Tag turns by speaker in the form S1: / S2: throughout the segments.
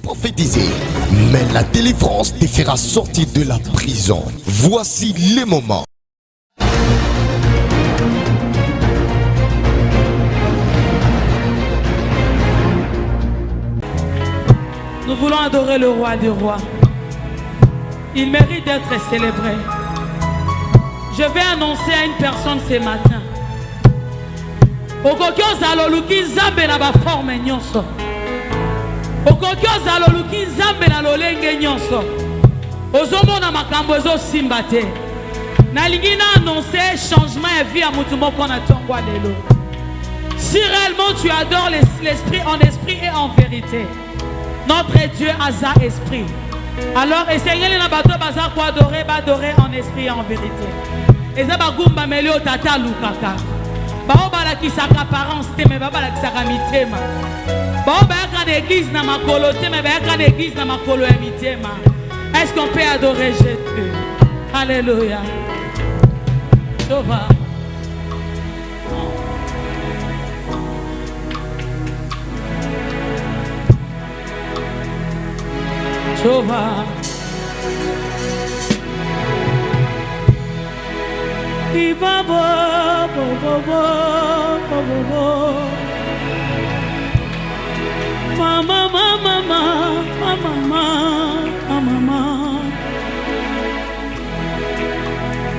S1: prophétisé. Mais la délivrance te fera sortir de la prison. Voici les moments.
S2: Nous voulons adorer le roi des rois. Il mérite d'être célébré. Je vais annoncer à une personne ce matin. Okokyo zaloluki zambe na ba forme nyonso. Okokyo zaloluki zambe na lolenge nyonso. Ozomona makambo ezo simba te. Nalingi na annoncer changement et vie à mutu moko na tongwa lelo. Si réellement tu adores l'esprit en esprit et en vérité, notre Dieu a sa esprit. Alors essayez na bato bazar pour adorer en esprit et en vérité. Eza bagumba melio tata lukaka. Bao balakisaka apparence te mais balakisaka mitema. Bao bayaka na église na makolo te mais bayaka na église na makolo ya mitema. Est-ce qu'on peut adorer Jésus? Alléluia. Tova. Tova. Iba bo bo bo bo bo bo bo. Mama mama mama mama mama.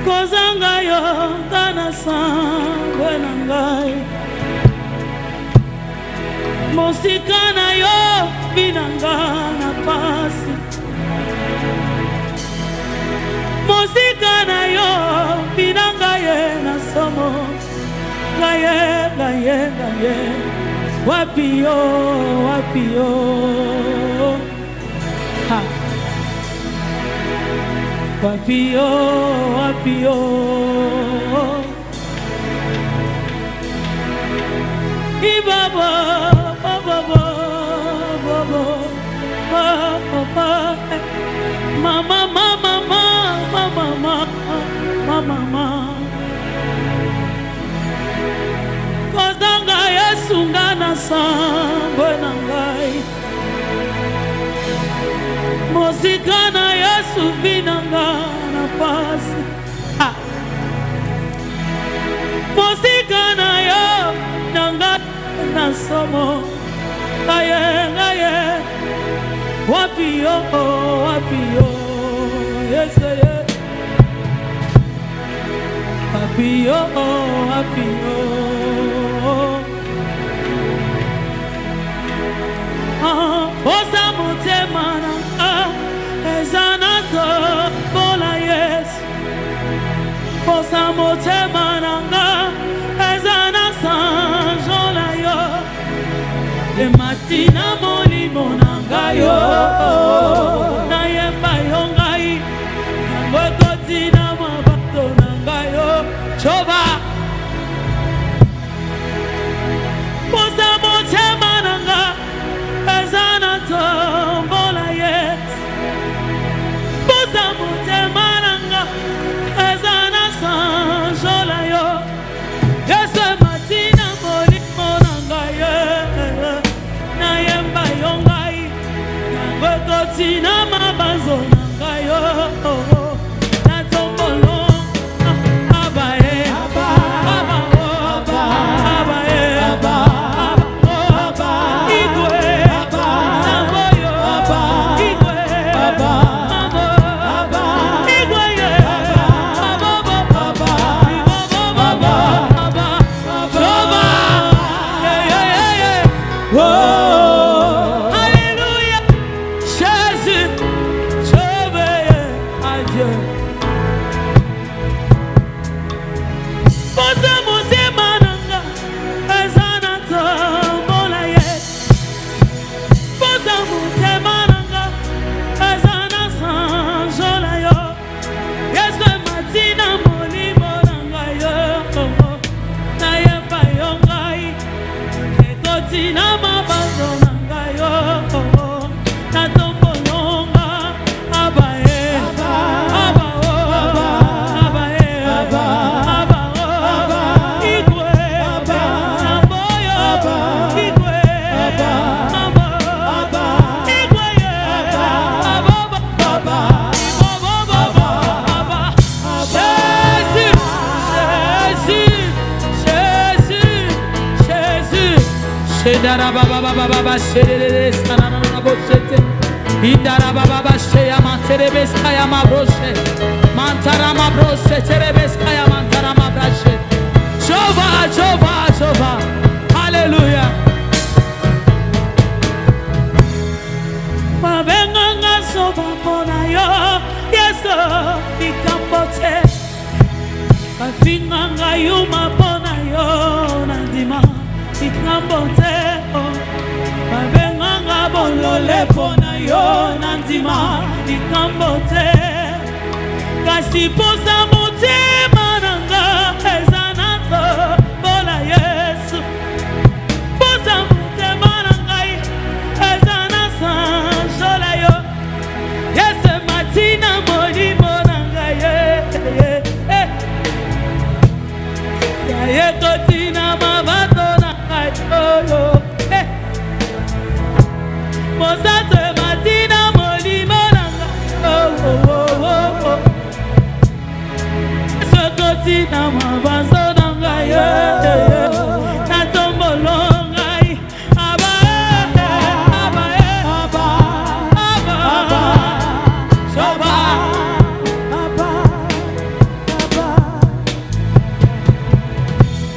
S2: Kozanga yo kana sangwe nangai. Mosikana yo binanga na pasi. Mosikana yo binanga ye na somo. Gaye gaye gaye. Wapio wapio. Ha. Wapio wapio. Ibaba baba baba baba. Mama mama mama mama mama. Kozanga Yesu ngana sangwe nangai. Muzika na Yesu vinanga na pasi. Muzika na yo nanga na somo. Gaye gaye. Wapio wapio. Yes yes. Wapio wapio. Osa mutemana ezanato bola yes. Osa mutemana ezana sanjola yo. E matina moli monanga yo. Na yemba yongai. Ngokotina mabato nanga yo. Chova. Osa mutemana ezana tombola yes. Bosa mutemananga ezana sanjola yo. Yesu matina moli monanga ye. Na yemba yongai. Ngokotina mabanzo nanga yo. Na tombolo abae Shedara baba baba baba sherere sanana na boshete. Indara baba baba sheya manterebes kaya mabroshe. Mantara mabroshe terebes kaya mantara mabrashe. Jova, Jova, Jova. Hallelujah. Mabenga soba pona yo. Yeso ikambote. Kafinga yuma pona yo nandima. Ikambote. Mabenga bolole pona yo nandima. Ikambote. Kasi posa mote mananga ezanato bola Yesu. Posa mote mananga ezanasa jola yo. Yesu matina moni monanga ye. Ya ye kotina mabato nanga yo. Posa te matina moni monanga oh. Na mabazo ngai na tombolo ngai aba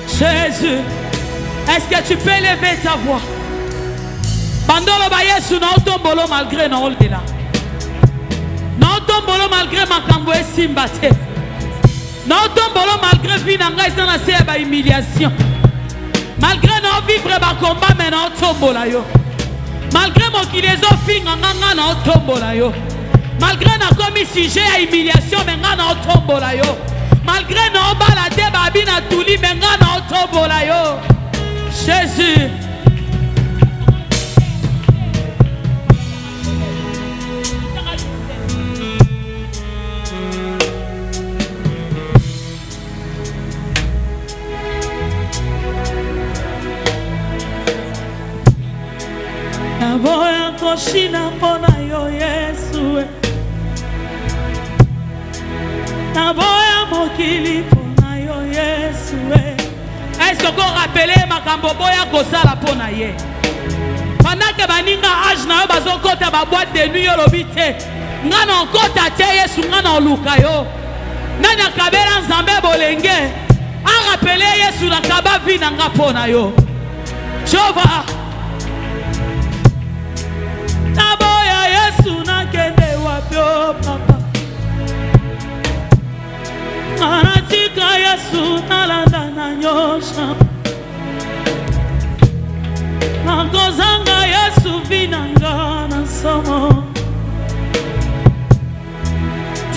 S2: Jésus, est-ce que tu peux lever ta voix? Bandolo ba Yesu na tombolo malgré na olela na tombolo malgré makambo esimba te. Non tombolo malgré vie nanga isa na se ba humiliation. Malgré non vivre ba combat mais non tombola yo. Malgré mon qui les ont fi nganga non tombola yo. Malgré na commis sujet à humiliation mais nga non tombola yo. Malgré non balade ba bina tuli mais nga non tombola yo. Jésus. Naboya koshina pona yo Yesu. Naboya mokili pona yo Yesu. Est-ce que vous rappelez makambo boya kosala pona ye? Pendant que baninga age na yo bazokota ba boîte de nuit yo lobite. Ngana okota te Yesu ngana oluka yo. Nani akabela nzambe bolenge. A rappeler Yesu na kaba vi nanga pona yo. Jova. Naboya Yesu na kende wapyo papa. Manatika Yesu na landa na nyosha. Nakozanga Yesu vinanga na somo.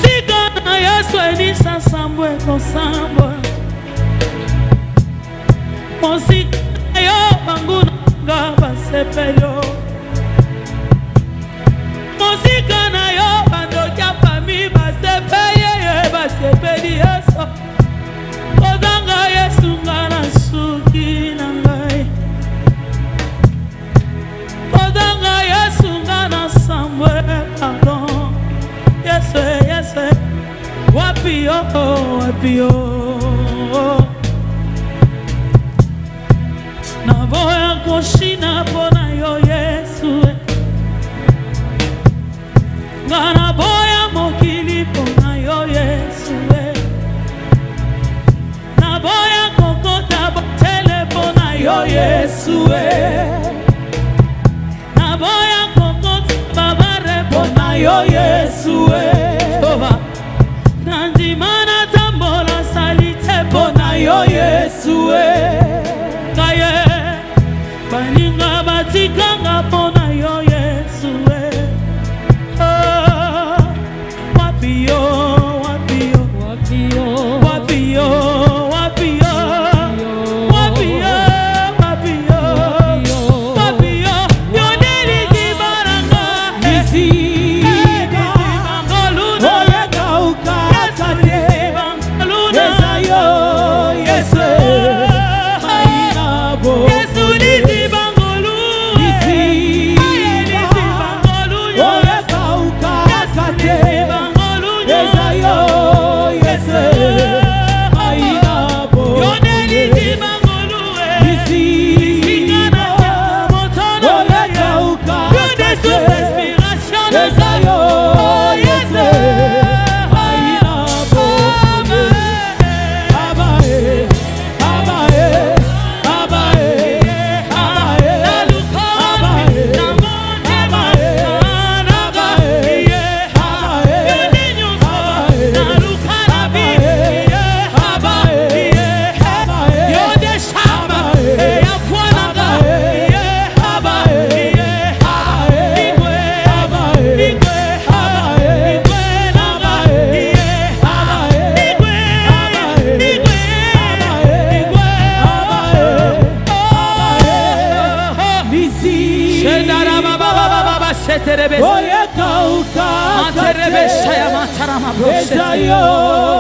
S2: Sika na Yesu enisa sambwe kosambwe. Mosika yo banguna nga basepelyo. Mosika na yo bandokia fami basepeye basepeli Yesu. Kozanga Yesu ngana suki na ngai. Kozanga Yesu ngana sambwe pardon. Yesu wapi yo Naboya koshina pona yo Yesu. Ngana boya mokili pona yo Yesu. Naboya kokota botele pona yo Yesu. Naboya kokota babare pona yo Yesu. Nandimana tambola salite pona yo Yesu. Kaye baninga batikanga pona yo Yesu.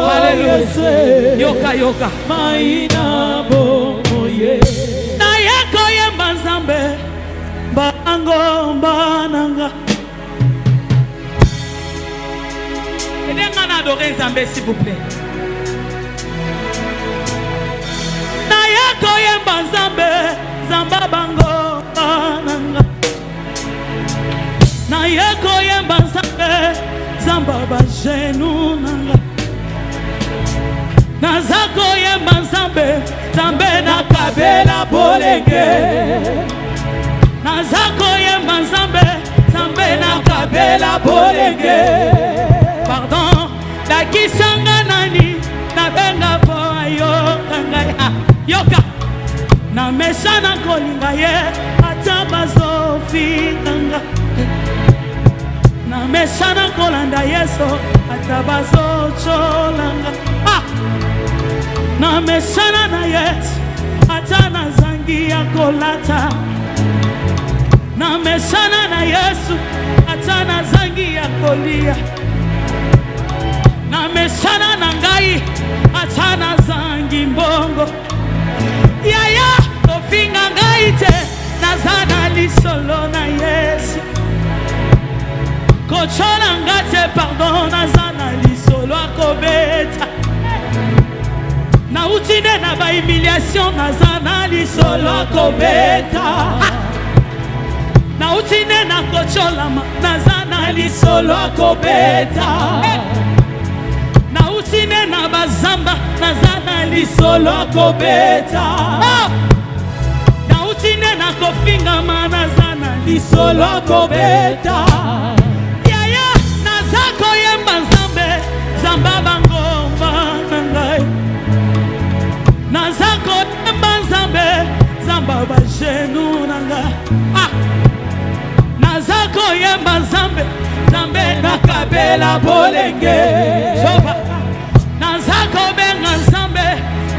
S2: Hallelujah. Yoka yoka. Maina bomoye. Na yeko yemba nzambe bango bananga. Aidez-moi à adorer Nzambe s'il vous plaît. Na yeko yemba nzambe zamba bango bananga. Na yeko yemba nzambe zamba bajenu nanga. Nazako yemba nzambe nzambe nakabela bolenge. Nazako yemba nzambe nzambe nakabela bolenge. Pardon, nakisanga nani nabenga po ayoka ngai. Yoka na mesana kolinga ye ata bazofinganga. Na mesana kolanda yeso ata bazocholanga. Na mesana na yesu ata na zangi ya kolata. Na mesana na yesu ata na zangi ya kolia. Na mesana na ngai ata na zangi mbongo. Yaya kofinga ngai te nazana lisolo na yesu. Kochola ngate pardon nazana lisolo akobeta. Na utine na ba humiliation nazana lisolo akobeta. Na utine na kochola nazana lisolo akobeta. Na utine na bazamba nazana lisolo akobeta. Na utine na kofinga nazana lisolo akobeta. Yaya nazako yemba nzambe zamba bango bangai. Nazako yemba nzambe zamba bajenu nanga. Nazako yemba nzambe nzambe nakabela bolenge. Nazako benga nzambe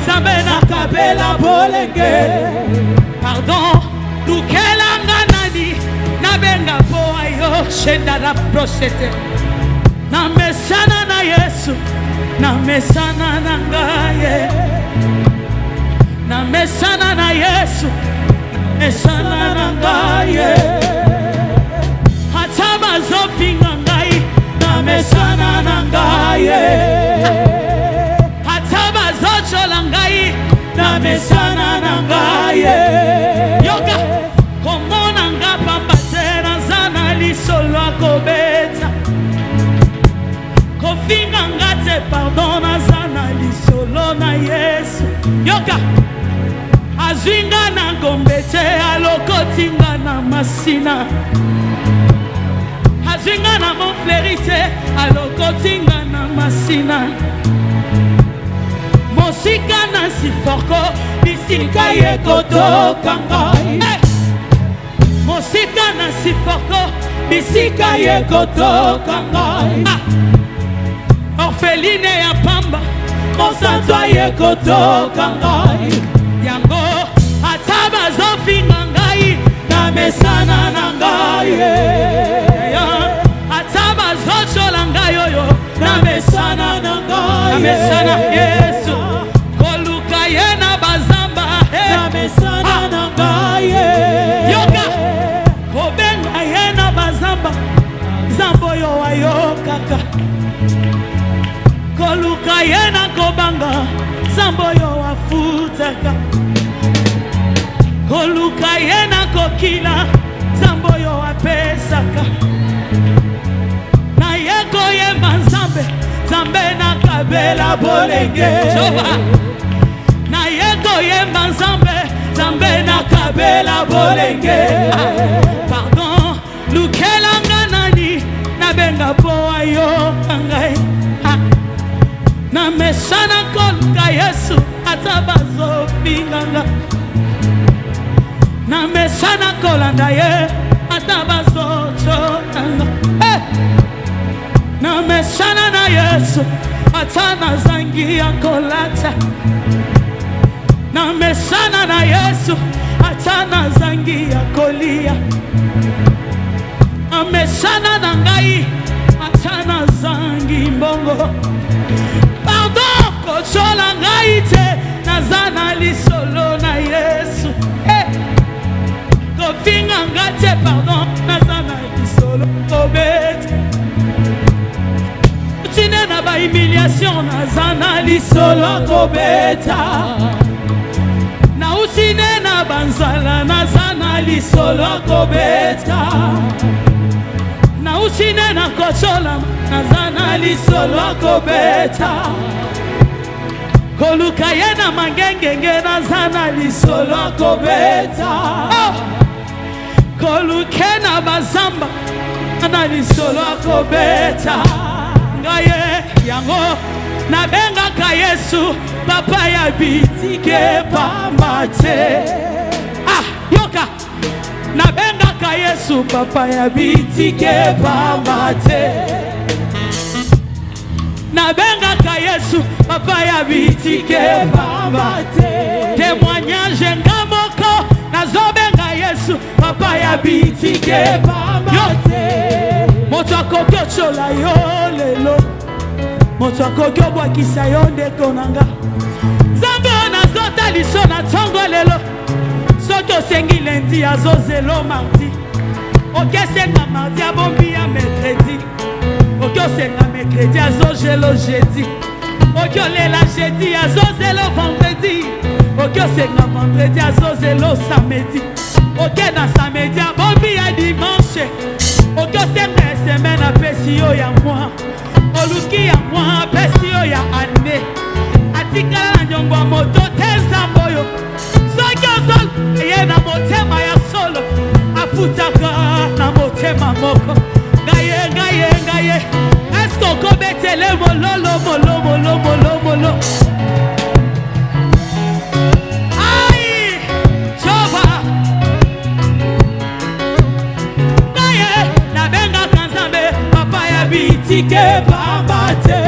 S2: nzambe nakabela bolenge. Pardon, lukelanga nani nabenga po ayo shenda la prochete. Na mesana na yesu na mesana na ngaye. Na mesana na yesu mesana na ngaye. Hata bazopinga ngai na mesana na ngaye. Hata bazochola ngai na mesana na ngaye. Yoka komona ngapa batera zana lisolo akobeta. Kofinga ngate pardon zana lisolo na yesu. Yoka azwinga na gombete alokotinga na masina. Azwinga na monflerite alokotinga na masina. Mosika na siforko bisika yekotoka ngai. Mosika na siforko bisika yekotoka ngai. Orpheline ya pamba mosanto yekotoka ngai. Yango ataba zofinga ngai na mesana na ngai. Ataba zochola ngai oyo na mesana na ngai. Na mesana yesu koluka ye na bazamba na mesana na ngai. Yoka kobenga ye na bazamba zambo yo ayokaka. Koluka ye na kobanga zambo yo afutaka. Koluka ye na kokila zambo yo apesaka. Na yeko yemba nzambe nzambe na kabela bolenge. Na yeko yemba nzambe nzambe na kabela bolenge. Pardon lukelanga nani nabenga po ayo kangai. Na mesana koluka yesu atabazo pinganga. Na mesana kolanda ye atabazo chotanga. Na mesana na yesu atana zangi ya kolata. Na mesana na yesu atana zangi ya kolia. Na mesana mosana na ngai atana zangi mbongo pardon kochola ngai te naza na lisolo na Yesu kofinga nga te pardon naza na lisolo kobeta utine na bahumiliation naza na lisolo kobeta na utine na banzala naza na lisolo kobeta na utine na kochola naza na lisolo kobeta koluka ye na mangengenge naza na lisolo kobeta koluke na bazamba na lisolo kobeta ngaye yango nabengaka Yesu papa ya bitike pamba te yoka nabengaka Yesu papa ya bitike pamba te nabengaka Yesu papa ya bitike pamba te témoignage ngamoko nazobenga Yesu papa ya bitike pamba te moto akoki ochola yo lelo moto akoki obwakisa yo ndeko nanga Nzambe nazota liso na ntongo lelo soki osengi lendi azozelo mardi okesenga mardi abombi ya mercredi oki osenga mercredi azogelo jeudi oki olela jeudi azozelo vendredi oki osenga vendredi azozelo samedi oke na samedi abombi ya dimanche oki osenga semaine apesi yo ya mwa oluki ya mwa apesi yo ya ane atikala na nyongo ya moto te nzambe oyo soki ozolo eye na motema ya solo afutaka na motema moko ngaye ngaye ngaye eske okobetele mololo molo molo molo molo ai jova ngaye nabengaka Nzambe papa ya bitike pamba te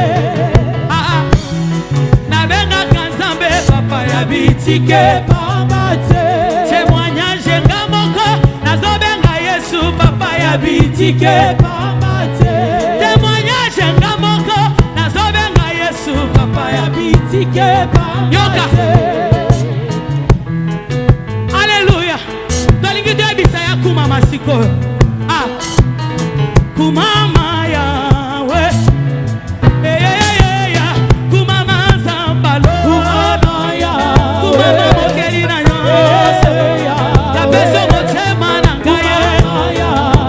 S2: nabengaka Nzambe papa ya bitike pamba te témoignage nga moko nazobenga Yesu papa ya bitike pamba te témoignage nga moko nazobenga Yesu papa ya bitike pamba te Alléluia tolingi toyebisa ya kumama sikoyo kumama yawe kumama Nzambalo kumama mokeli na nyonso kapeso motema na ngai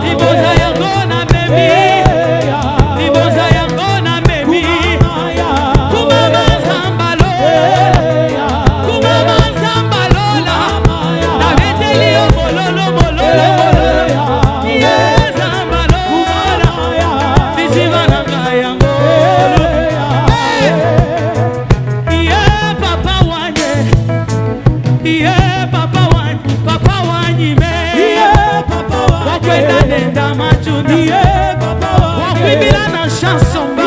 S2: liboza yango na memi liboza yango na memi kumama Nzambalo kumama Nzambalola na beteli yo mololo mololo wakwibila na chansomba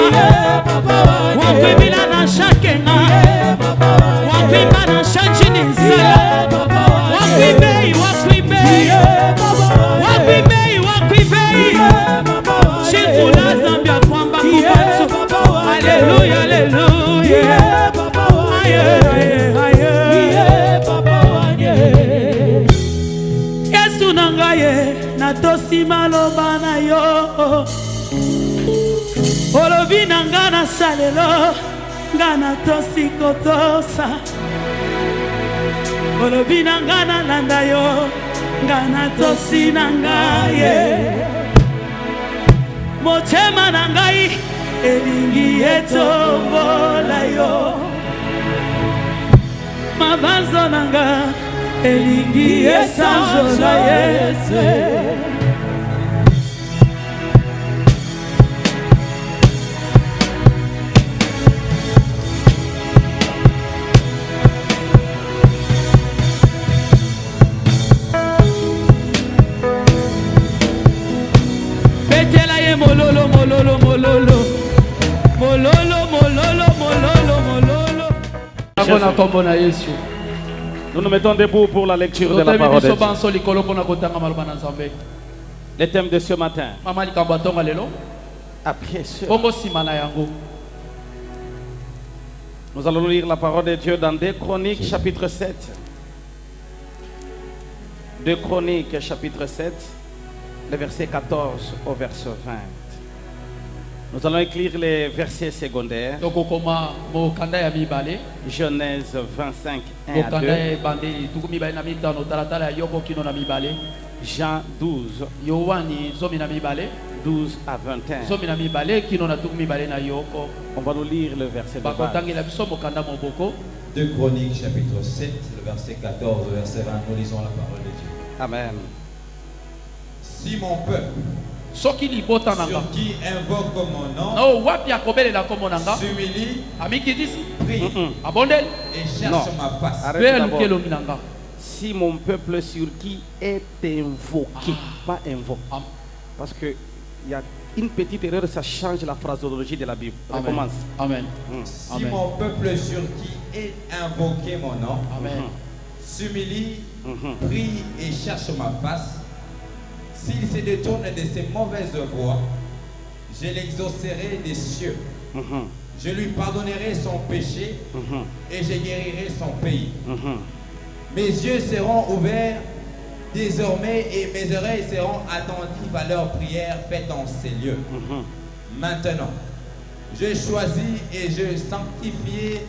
S2: wakwibila na shakenga wakwimba na shanchini nsala wakwibei wakwibei wakwibei wakwibei shikula zambia kwamba kubatu Haleluya haleluya Yesu nangaye natosi maloba na yo olobi na nga na salelo nga natosi kotosa olobi na nga na landa yo nga natosi na ngaye motema na ngai elingi etombola yo mabanzo na nga elingi esanjola Yesu betela ye mololo mololo mololo mololo mololo mololo mololo akona kombo na Yesu. Nous nous mettons debout pour la lecture de la parole de Dieu.
S3: Le thème de ce matin.
S2: Mama likambo atonga lelo.
S3: Après ce,
S2: Bongo simana yango.
S3: nous allons lire la parole de Dieu dans 2 Chroniques chapitre 7. 2 Chroniques chapitre 7, le verset 14 au verset 20. Nous allons écrire les versets secondaires.
S2: Tokokoma mokanda ya mibale.
S3: Genèse 25, 1 à
S2: Mokanda
S3: 2.
S2: ya bande tuku mibale na mitano talatala ya yoko kino na mibale.
S3: Jean 12,
S2: Yohani zomi na mibale.
S3: 12 à 21.
S2: Zomi na mibale kino na tuku mibale na yoko.
S3: On va nous lire le verset de base.
S2: Bakotangela biso mokanda moboko.
S4: 2 Chroniques chapitre 7, le verset 14 au verset 20, nous lisons la parole de Dieu.
S3: Amen.
S4: Si mon peuple,
S2: Soki libota nanga.
S4: sur qui invoque mon nom,
S2: No wapi akobelela komo nanga.
S4: s'humilie,
S2: Amikidisi.
S4: prie
S2: Abondel.
S4: et cherche
S3: Non.
S4: ma face.
S3: Arrête
S2: Bel
S3: d'abord.
S2: kelongi nanga.
S3: Si mon peuple sur qui est invoqué, pas invoqué.
S2: Am-
S3: Parce qu'il y a une petite erreur, ça change la phraseologie de la Bible. On
S2: Amen.
S3: commence.
S2: Amen.
S4: Si
S2: Amen.
S4: mon peuple sur qui est invoqué mon nom,
S2: Amen.
S4: s'humilie,
S3: Mhm.
S4: prie et cherche ma face, s'il se détourne de ses mauvaises voies, je l'exaucerai des cieux.
S3: Mhm.
S4: Je lui pardonnerai son péché
S3: Mhm.
S4: et je guérirai son pays.
S3: Mhm.
S4: Mes yeux seront ouverts désormais et mes oreilles seront attentives à leurs prières faites en ces lieux.
S3: Mhm.
S4: Maintenant, je choisis et je sanctifie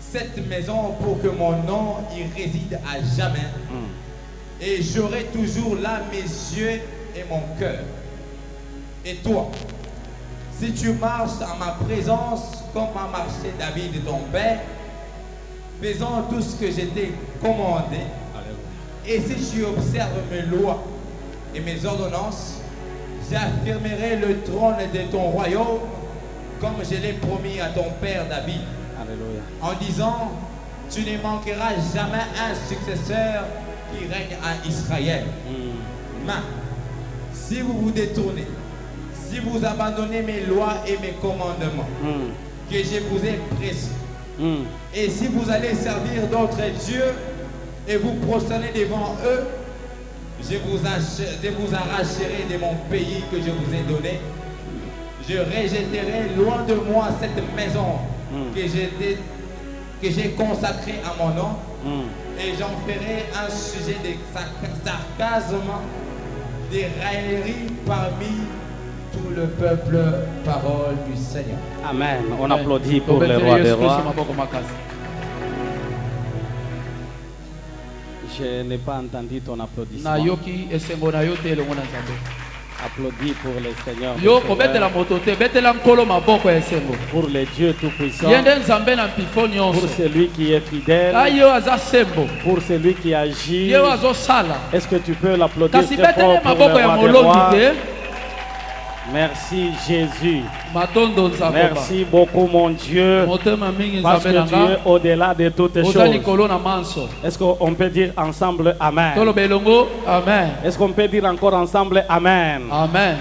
S4: cette maison pour que mon nom y réside à jamais. Et j'aurai toujours là mes yeux et mon cœur. Et toi, si tu marches en ma présence comme a marché David ton père, faisant tout ce que je t'ai commandé, et si tu observes mes lois et mes ordonnances, j'affirmerai le trône de ton royaume comme je l'ai promis à ton père David,
S3: Alléluia.
S4: en disant, tu ne manqueras jamais un successeur qui règne à Israël. Mais si vous vous détournez, si vous abandonnez mes lois et mes commandements
S3: Mhm.
S4: que je vous ai prescrits,
S3: Mhm.
S4: et si vous allez servir d'autres dieux et vous prosternez devant eux, je vous arracherai de mon pays que je vous ai donné. Je rejetterai loin de moi cette maison que j'ai consacrée à mon nom, et j'en ferai un sujet de sarcasme, de raillerie parmi tout le peuple. Parole du Seigneur.
S3: Amen. On applaudit pour le roi des rois. Je n'ai pas entendu ton applaudissement.
S2: Nayoki esengo na yo te elongo na Nzambe.
S3: Applaudis pour le Seigneur.
S2: Yo kobetela moto te betela nkolo maboko ya esengo.
S3: Pour le Dieu Tout-Puissant.
S2: Ye nde Nzambe na mpifo
S3: Pour
S2: nyonso.
S3: celui qui est fidèle.
S2: Ye oyo aza sembo.
S3: Pour celui qui agit.
S2: Ye oyo azosala.
S3: Est-ce que tu peux l'applaudir
S2: Kasi
S3: très fort
S2: betele
S3: pour
S2: maboko
S3: le
S2: ya
S3: roi des rois?
S2: molongi te.
S3: Merci Jésus.
S2: Matondo nzakoba.
S3: Merci beaucoup mon Dieu.
S2: Motema mingi
S3: Parce
S2: Nzambe
S3: que tu es
S2: nanga.
S3: au-delà de toutes
S2: Oza
S3: choses.
S2: likolo na manso.
S3: Est-ce qu'on peut dire ensemble Amen?
S2: Toloba elongo. Amen.
S3: Est-ce qu'on peut dire encore ensemble Amen?
S2: Amen.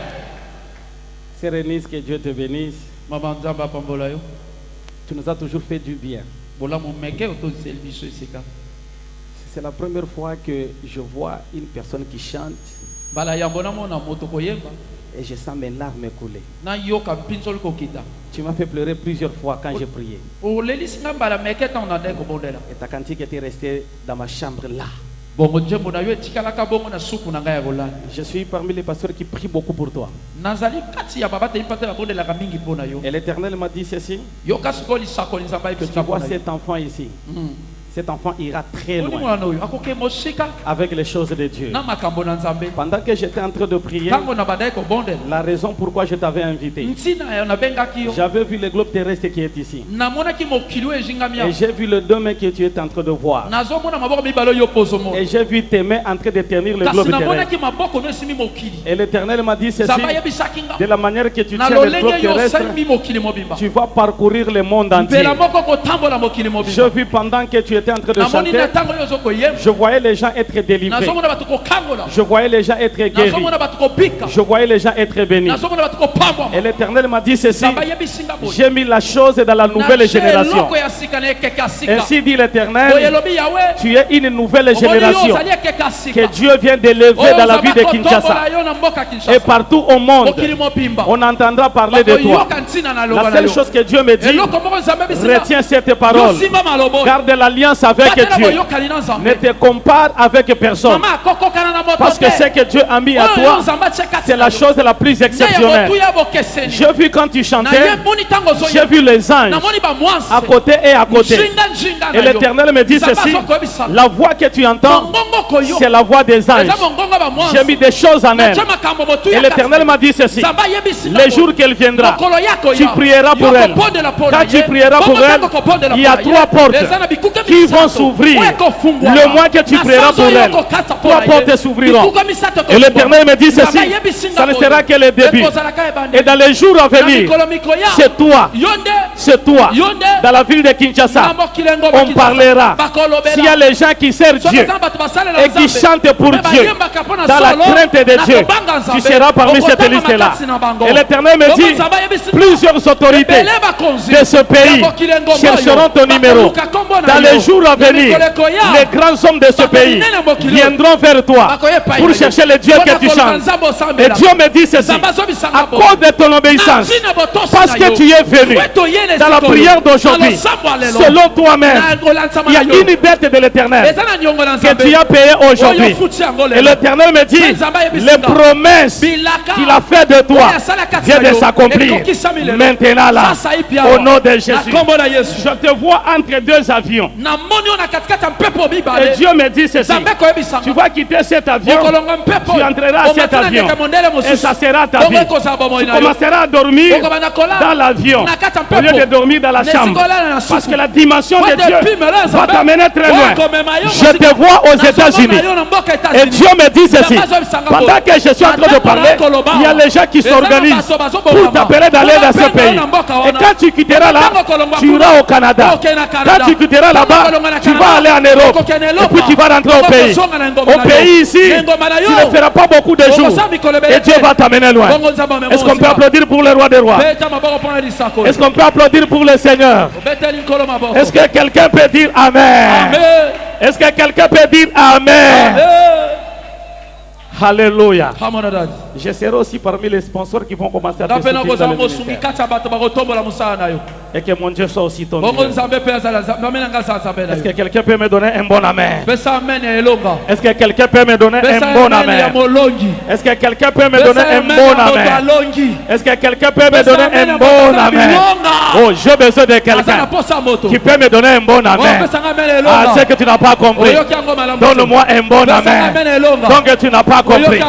S3: Sérénise, que Dieu te bénisse.
S2: Mama Nzambe apambola yo.
S3: Tu nous as toujours fait du bien.
S2: Bolamu meke otoziseli biso esika.
S3: C'est la première fois que je vois une personne qui chante
S2: Bala yambo namona moto koyemba.
S3: et je sens mes larmes couler.
S2: Na yoka mpinzoli kokita.
S3: Tu m'as fait pleurer plusieurs fois quand j'ai prié.
S2: Olelisi nga mbala meke ta onande kobondela.
S3: Et ta cantique était restée dans ma chambre là.
S2: Bongo jembo na yo etikalaka bongo na suku na ngai ya kolala.
S3: Je suis parmi les pasteurs qui prient beaucoup pour toi.
S2: Nazali kati ya baba te ipate babondelaka mingi mpo na yo.
S3: Et l'Éternel m'a dit ceci,
S2: Yo kasi ko lisakoli nzamba
S3: que tu
S2: ipesika
S3: vois
S2: mpo na yo.
S3: cet enfant ici. Cet enfant ira très
S2: Oni
S3: loin
S2: mwana oyo akoke mosika
S3: avec les choses de Dieu.
S2: na makambo na Nzambe.
S3: Pendant que j'étais en train de prier,
S2: Tango na badai kobondela.
S3: la raison pourquoi je t'avais invité,
S2: Ntina ya nabengaki yo.
S3: j'avais vu le globe terrestre qui est ici.
S2: Namonaki mokili oyo ezingami
S3: Et
S2: awa.
S3: j'ai vu le dôme que tu es en train de voir.
S2: Nazomona maboko mibale oyo pozomona.
S3: Et j'ai vu tes mains en train de tenir le
S2: Kasi
S3: globe terrestre.
S2: namonaki maboko no esimi mokili.
S3: Et l'Éternel m'a dit ceci,
S2: Nzambe ayebisaki nga.
S3: de la manière que tu
S2: Na
S3: tiens le globe
S2: lolenge yo
S3: terrestre,
S2: osalimi mokili mobimba.
S3: tu vas parcourir le monde entier.
S2: Mpela moko kotambola mokili
S3: J'ai
S2: mobimba.
S3: vu pendant que tu étais étais en train de chanter, je voyais les gens être délivrés. Je voyais les gens être guéris. Je voyais les gens être bénis. Et l'Éternel m'a dit ceci: j'ai mis la chose dans la nouvelle génération. Ainsi dit l'Éternel, tu es une nouvelle génération que Dieu vient d'élever dans la vie de Kinshasa. Et partout au monde, on entendra parler de toi. La seule chose que Dieu me dit: retiens cette parole. Garde l'alliance avec Dieu. Ne te compare avec personne. Parce que ce que Dieu a mis à toi, c'est la chose la plus exceptionnelle. J'ai vu quand tu chantais, j'ai vu les anges à côté et à côté. Et l'Éternel me dit ceci: la voix que tu entends, c'est la voix des anges. J'ai mis des choses en elle. Et l'Éternel m'a dit ceci: les jours qu'elle viendra, tu prieras pour elle. Quand tu prieras pour elle, il y a 3 portes qui vont s'ouvrir. Le mois que tu prieras pour elle, 3 portes s'ouvriront. Et l'Éternel me dit ceci: ça ne sera que le début. Et dans les jours à venir, c'est toi, dans la ville de Kinshasa, on parlera. S'il y a les gens qui servent Dieu et qui chantent pour Dieu, dans la crainte de Dieu, tu seras parmi cette liste-là. Et l'Éternel me dit: plusieurs autorités de ce pays chercheront ton numéro. Dans les jours à venir, les grands hommes de ce pays viendront vers toi pour chercher le Dieu que tu chantes. Et Dieu me dit ceci: à cause de ton obéissance, parce que tu es venu dans la prière d'aujourd'hui, selon toi-même, il y a une dette de l'Éternel que tu as payée aujourd'hui. Et l'Éternel me dit: les promesses qu'il a fait de toi viennent de s'accomplir maintenant là, au nom de Jésus. Je te vois entre 2 avions. Et Dieu me dit ceci: tu vas quitter cet avion, tu entreras à cet avion, et ça sera ta vie. Tu commenceras à dormir dans l'avion au lieu de dormir dans la chambre, parce que la dimension de Dieu va t'amener très loin. Je te vois aux États-Unis, et Dieu me dit ceci: pendant que je suis en train de parler, il y a les gens qui s'organisent pour t'appeler d'aller dans ce pays. Et quand tu quitteras là, tu iras au Canada. Quand tu quitteras là-bas, tu vas aller en Europe, et puis tu vas rentrer au pays. Au pays ici, tu ne feras pas beaucoup de jours, et Dieu va t'amener loin. Est-ce qu'on peut applaudir pour le roi des rois? Est-ce qu'on peut applaudir pour le Seigneur? Est-ce que quelqu'un peut dire Amen? Est-ce que quelqu'un peut dire Amen? Alléluia. Je serai aussi parmi les sponsors qui vont commencer à te soutenir dans le ministère. Et que mon Dieu soit aussi ton Dieu. Est-ce que quelqu'un peut me donner un bon amen? Est-ce que quelqu'un peut me donner un bon amen? Est-ce que quelqu'un peut me donner un bon amen? Est-ce que quelqu'un peut me donner un bon amen? Oh, j'ai besoin de quelqu'un qui peut me donner un bon amen. Ah, c'est que tu n'as pas compris. Donne-moi un bon amen. Donc tu n'as pas compris.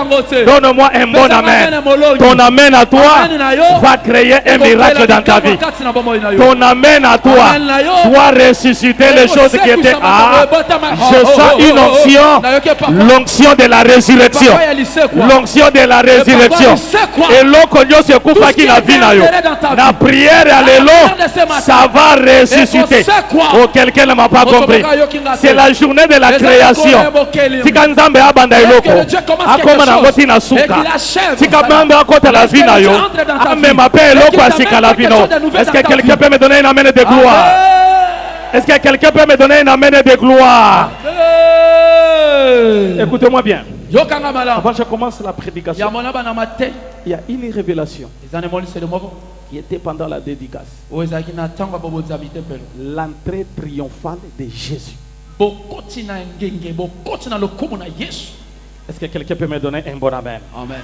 S3: Donne-moi un bon amen. Ton amen à toi va créer un miracle dans ta vie. Ton amen à toi doit ressusciter les choses qui étaient. Ah, je sens une onction, l'onction de la résurrection. L'onction de la résurrection. Et l'onction se coupe qui la vie la prière, alléluia, ça va ressusciter. Oh, quelqu'un ne m'a pas compris. C'est la journée de la création. Si Kanzambe abanda eloko, akoma na ngoti na suka. Si Kabamba akota la vie na yo, ame m'appelle eloko asika la vie na. Est-ce que quelqu'un peut me donner un amen de gloire? Est-ce que quelqu'un peut me donner un amen de gloire? Écoutez-moi bien. Avant que je commence la prédication, il y a une révélation qui était pendant la dédicace. L'entrée triomphale de Jésus. Est-ce que quelqu'un peut me donner un bon amen? Amen.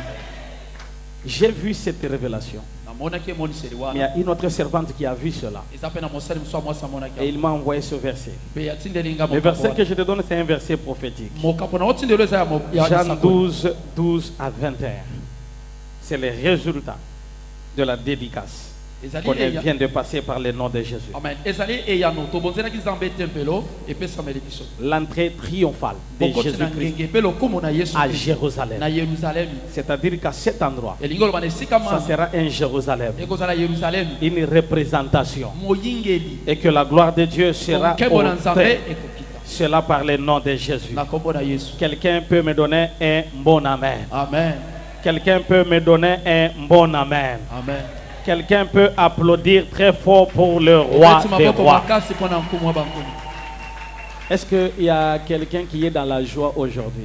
S3: J'ai vu cette révélation. Mais il y a une autre servante qui a vu cela. Et il m'a envoyé ce verset. Le verset que je te donne, c'est un verset prophétique. Jean 12, 12 à 21. C'est le résultat de la dédicace qu'on vient de passer par le nom de Jésus. L'entrée triomphale de Jésus-Christ à Jérusalem. C'est-à-dire qu'à cet endroit, ça sera un Jérusalem, une représentation, et que la gloire de Dieu sera au Cela par le nom de Jésus. Quelqu'un peut me donner un bon amen.
S5: Amen.
S3: Quelqu'un peut me donner un bon amen.
S5: Amen.
S3: Quelqu'un peut applaudir très fort pour le roi des rois. Est-ce qu'il y a quelqu'un qui est dans la joie aujourd'hui?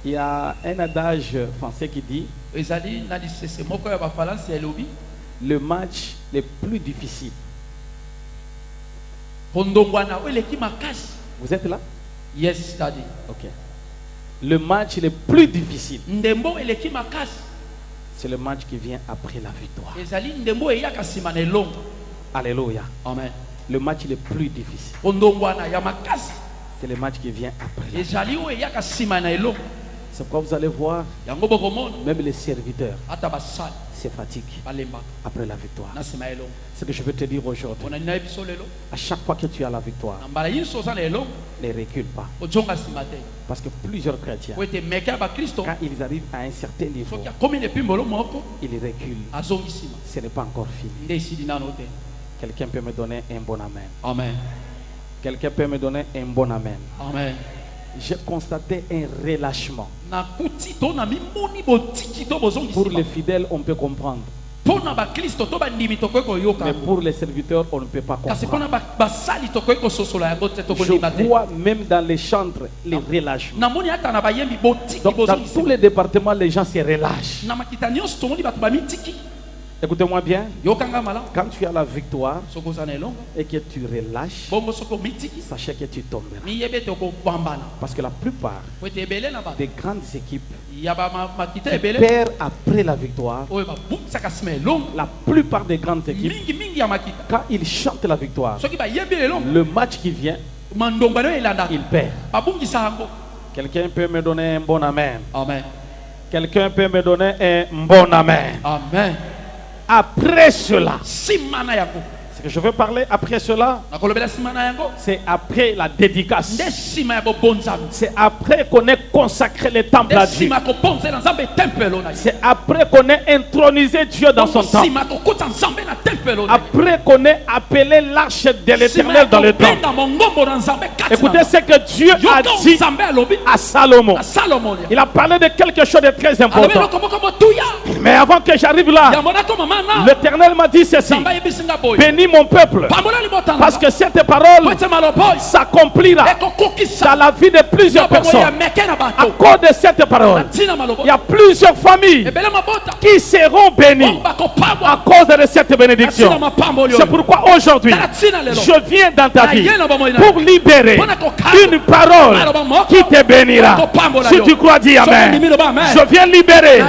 S3: Il y a un adage français qui dit le match le plus difficile. Vous êtes là?
S5: Yes, Daddy.
S3: Ok. Le match le plus difficile, c'est le match qui vient après la victoire. Alléluia.
S5: Amen.
S3: Le match le plus difficile, c'est le match qui vient après. C'est pourquoi vous allez voir, même les serviteurs se fatiguent après la victoire. Ce que je veux te dire aujourd'hui, à chaque fois que tu as la victoire, ne recule pas. Parce que plusieurs chrétiens, quand ils arrivent à un certain niveau, ils reculent. Ce n'est pas encore fini. Quelqu'un peut me donner un bon amen.
S5: Amen.
S3: Quelqu'un peut me donner un bon amen.
S5: Amen.
S3: J'ai constaté un relâchement. Pour les fidèles, on peut comprendre. Mais pour les serviteurs, on ne peut pas comprendre. Je vois même dans les chantres les relâchements. Donc, dans tous les départements, les gens se relâchent. Écoutez-moi bien. Quand tu as la victoire et que tu relâches, sachez que tu tomberas. Parce que la plupart des grandes équipes qui perdent après la victoire, la plupart des grandes équipes, quand ils chantent la victoire, le match qui vient, ils perdent. Quelqu'un peut me donner un bon amen.
S5: Amen.
S3: Quelqu'un peut me donner un bon amen.
S5: Amen.
S3: Après cela, ce que je veux parler après cela, c'est après la dédicace. C'est après qu'on ait consacré le temple à Dieu. C'est après qu'on ait intronisé Dieu dans son temple. Après qu'on ait appelé l'arche de l'Éternel dans le temple. Écoutez ce que Dieu a dit à Salomon. Il a parlé de quelque chose de très important. Mais avant que j'arrive là, l'Éternel m'a dit ceci: bénis mon peuple, parce que cette parole s'accomplira dans la vie de plusieurs personnes. À cause de cette parole, il y a plusieurs familles qui seront bénies à cause de cette bénédiction. C'est pourquoi aujourd'hui, je viens dans ta vie pour libérer une parole qui te bénira. Si tu crois, dis Amen. Je viens libérer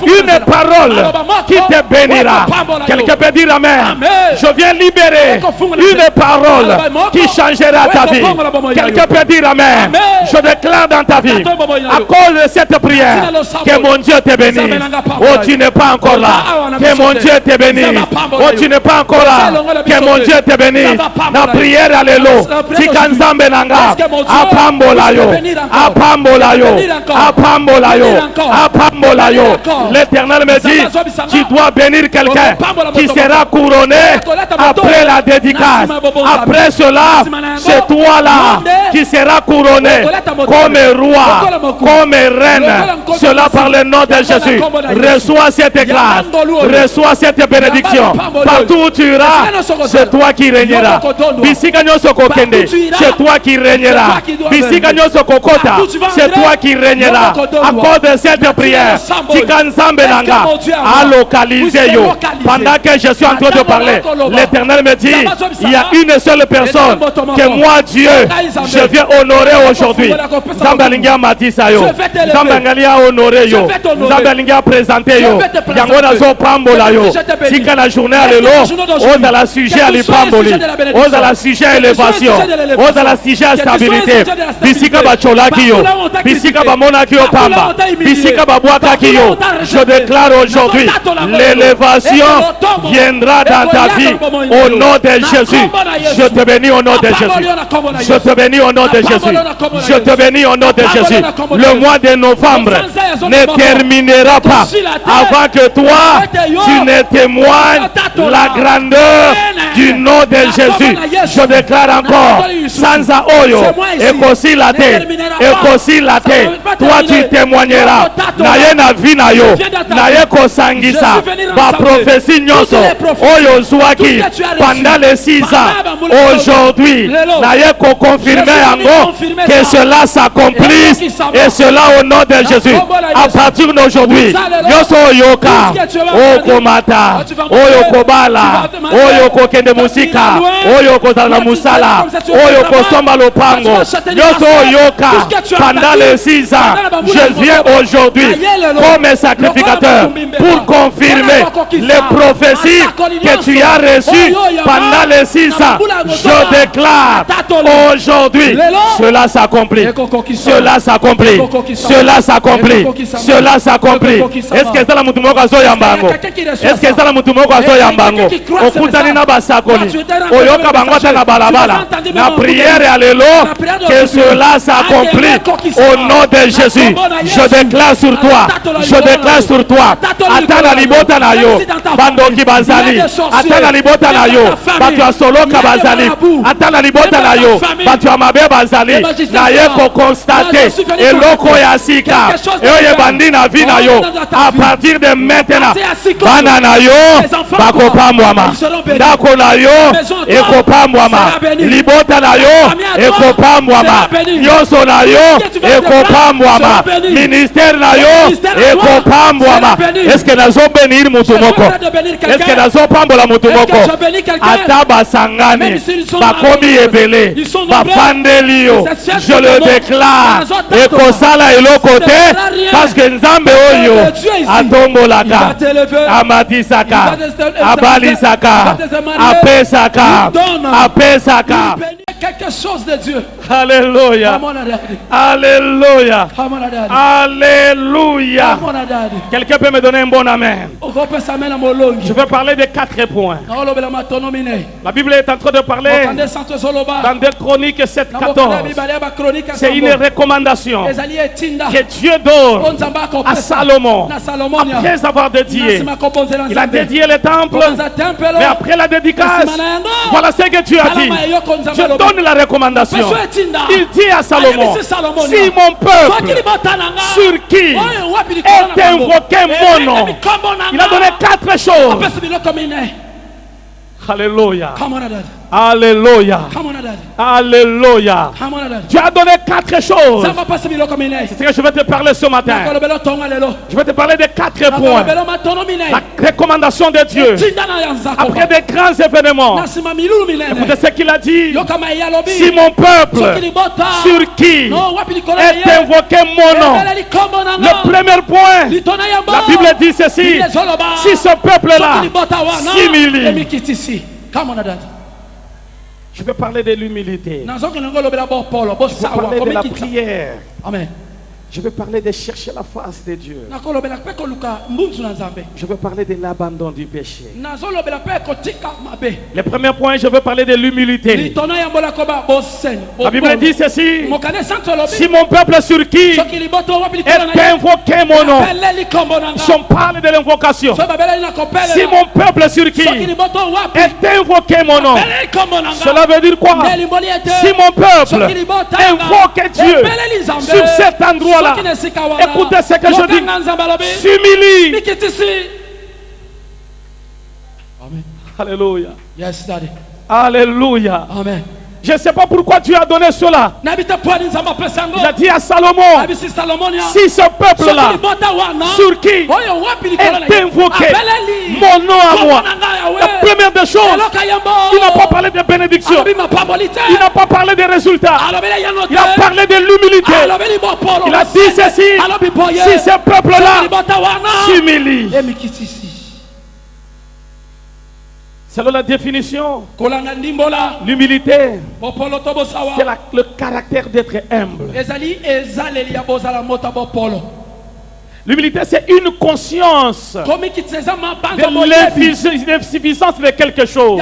S3: une parole qui te bénira. Quelqu'un peut dire Amen. Je viens libérer une parole qui changera ta vie. Quelqu'un peut dire Amen. Je déclare dans ta vie, à cause de cette prière, que mon Dieu te bénisse. Oh, tu n'es pas encore là. Que mon Dieu te bénisse. Oh, tu n'es pas encore là. Que mon Dieu te bénisse. La prière à l'élo. Tikanzambe nanga. Apambolayo. Apambolayo. Apambolayo. Apambolayo. L'Éternel me dit, tu dois bénir quelqu'un qui sera couronné après la dédicace. Après cela, c'est toi là qui sera couronné comme roi, comme reine. Cela par le nom de Jésus. Reçois cette grâce. Reçois cette bénédiction. Partout où tu iras, c'est toi qui régneras. C'est toi qui régneras. C'est toi qui régneras. À cause de cette prière, Tikanzambenanga a localisé yo. Pendant que je suis en train de parler, l'Éternel me dit, il y a une seule personne que moi, Dieu, je viens honorer aujourd'hui. Zambalinga m'a dit ça yo. Zambalinga a honoré yo. Zambalinga a présenté yo. Yangona zo pambola yo. Si quand la journée à l'élo, on a la sujet à l'ipamboli. On a la sujet à élévation. On a la sujet à stabilité. Bisika bachola kiyo. Bisika bamona kiyo pamba. Bisika babuaka kiyo. Je déclare aujourd'hui, l'élévation viendra dans ta vie au nom de Jésus. Je te bénis au nom de Jésus. Je te bénis au nom de Jésus. Je te bénis au nom de Jésus. Le mois de novembre ne terminera pas avant que toi, tu ne témoignes la grandeur du nom de Jésus. Je déclare encore, Sanza Oyo, Ekosi Late, Ekosi Late, toi tu témoigneras. Naye na vinayo, naye kosangisa, ba prophétie nyoso, Oyo Zwaki, pendant les 6 ans, aujourd'hui, naye ko confirmer yango, que cela s'accomplisse, et cela au nom de Jésus. À partir d'aujourd'hui, nyoso Oyoka, Okomata, Oyoko Bala, Oyoko Kende Musika, Oyoko Zala Musala, Oyoko Somba Lopango, Nyoso Oyoka, pendant les 6 ans, je viens aujourd'hui comme sacrificateur pour confirmer les prophéties que tu as reçues pendant les 6 ans. Je déclare aujourd'hui, cela s'accomplit, cela s'accomplit, cela s'accomplit, cela s'accomplit. Est-ce que c'est la mutumoko azoyambango? Est-ce que c'est la mutumoko azoyambango? Okutani na basakoli, oyoka bangwata na balabala, na prière et allélo, que cela s'accomplit au nom de Jésus. Je déclare sur toi, je déclare sur toi, atana libota na yo, bandoki bazali, atana libota na yo, batu asoloka bazali, atana libota na yo, batu amabe bazali, na ye ko constate, eloko ya sika, eye bandi na vi na yo, à partir de maintenant, bana na yo, bakopamwama, ndako na yo, ekopamwama, libota na yo, ekopamwama, nyonso na yo, ekopamwama, ministère na yo, ekopamwama. Est-ce que nazo bénir mutumoko? Est-ce que nazo pambola mutumoko? Ata basangani, bakomi ebele, bafandeli yo, je le déclare, ekosala elokote, parce que nzambe oyo, atombolaka, amatisaka, abalisaka, apesaka, apesaka.
S2: Quelque chose de Dieu.
S3: Alléluia. Alléluia. Alléluia. Quelqu'un peut me donner un bon amen? Je vais parler de 4 points. La Bible est en train de parler dans 2 Chroniques 7:14. C'est une recommandation que Dieu donne à Salomon après avoir dédié. Il a dédié le temple, mais après la dédicace, voilà ce que tu as dit. Je donne la recommandation. Il dit à Salomon, si mon peuple sur qui est invoqué mon nom, il a donné 4 choses. Alléluia. Alléluia. Alléluia. Tu as donné 4 choses. C'est ce que je vais te parler ce matin. Je vais te parler de 4 points. La recommandation de Dieu après des grands événements. Écoutez ce qu'il a dit. Si mon peuple sur qui est invoqué mon nom, le premier point, la Bible dit ceci: si ce peuple-là s'humilie. Je vais parler de l'humilité. Je vais parler de la prière. Amen. Je vais parler de chercher la face de Dieu. Je vais parler de l'abandon du péché. Le premier point, je vais parler de l'humilité. La Bible dit ceci: si mon peuple sur qui est invoqué mon nom, si on parle de l'invocation, si mon peuple sur qui est invoqué mon nom, cela veut dire quoi? Si mon peuple invoque Dieu sur cet endroit, écoutez ce que je dis. S'humilie. Amen. Alléluia.
S2: Yes, Daddy.
S3: Alléluia.
S2: Amen.
S3: Je ne sais pas pourquoi Dieu a donné cela. Il a dit à Salomon, si ce peuple-là, sur qui est invoqué mon nom à moi, la première des choses, il n'a pas parlé de bénédiction, il n'a pas parlé de résultats, il a parlé de l'humilité. Il a dit ceci: si ce peuple-là s'humilie. Selon la définition, l'humilité, c'est le caractère d'être humble. L'humilité, c'est une conscience de l'insuffisance de quelque chose.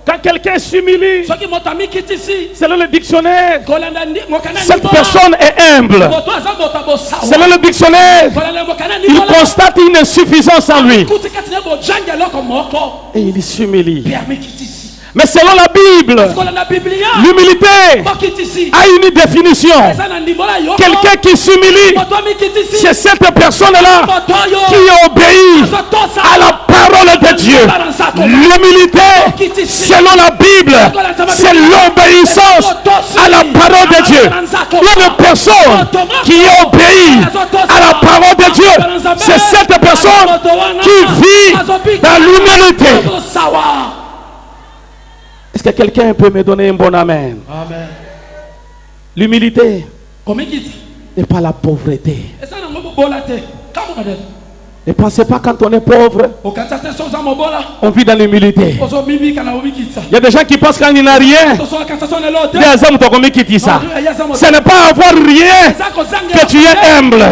S3: Quand quelqu'un s'humilie, selon le dictionnaire, cette personne est humble. Selon le dictionnaire, il constate une insuffisance en lui. Et il s'humilie. Mais selon la Bible, l'humilité a une définition. Quelqu'un qui s'humilie, c'est cette personne-là qui obéit à la parole de Dieu. L'humilité, selon la Bible, c'est l'obéissance à la parole de Dieu. Une personne qui obéit à la parole de Dieu, c'est cette personne qui vit dans l'humilité. Est-ce que quelqu'un peut me donner un bon amen? Amen. L'humilité n'est pas la pauvreté. Ne pensez pas quand on est pauvre, on vit dans l'humilité. Il y a des gens qui pensent quand il n'a rien, ce n'est pas avoir rien que tu es humble.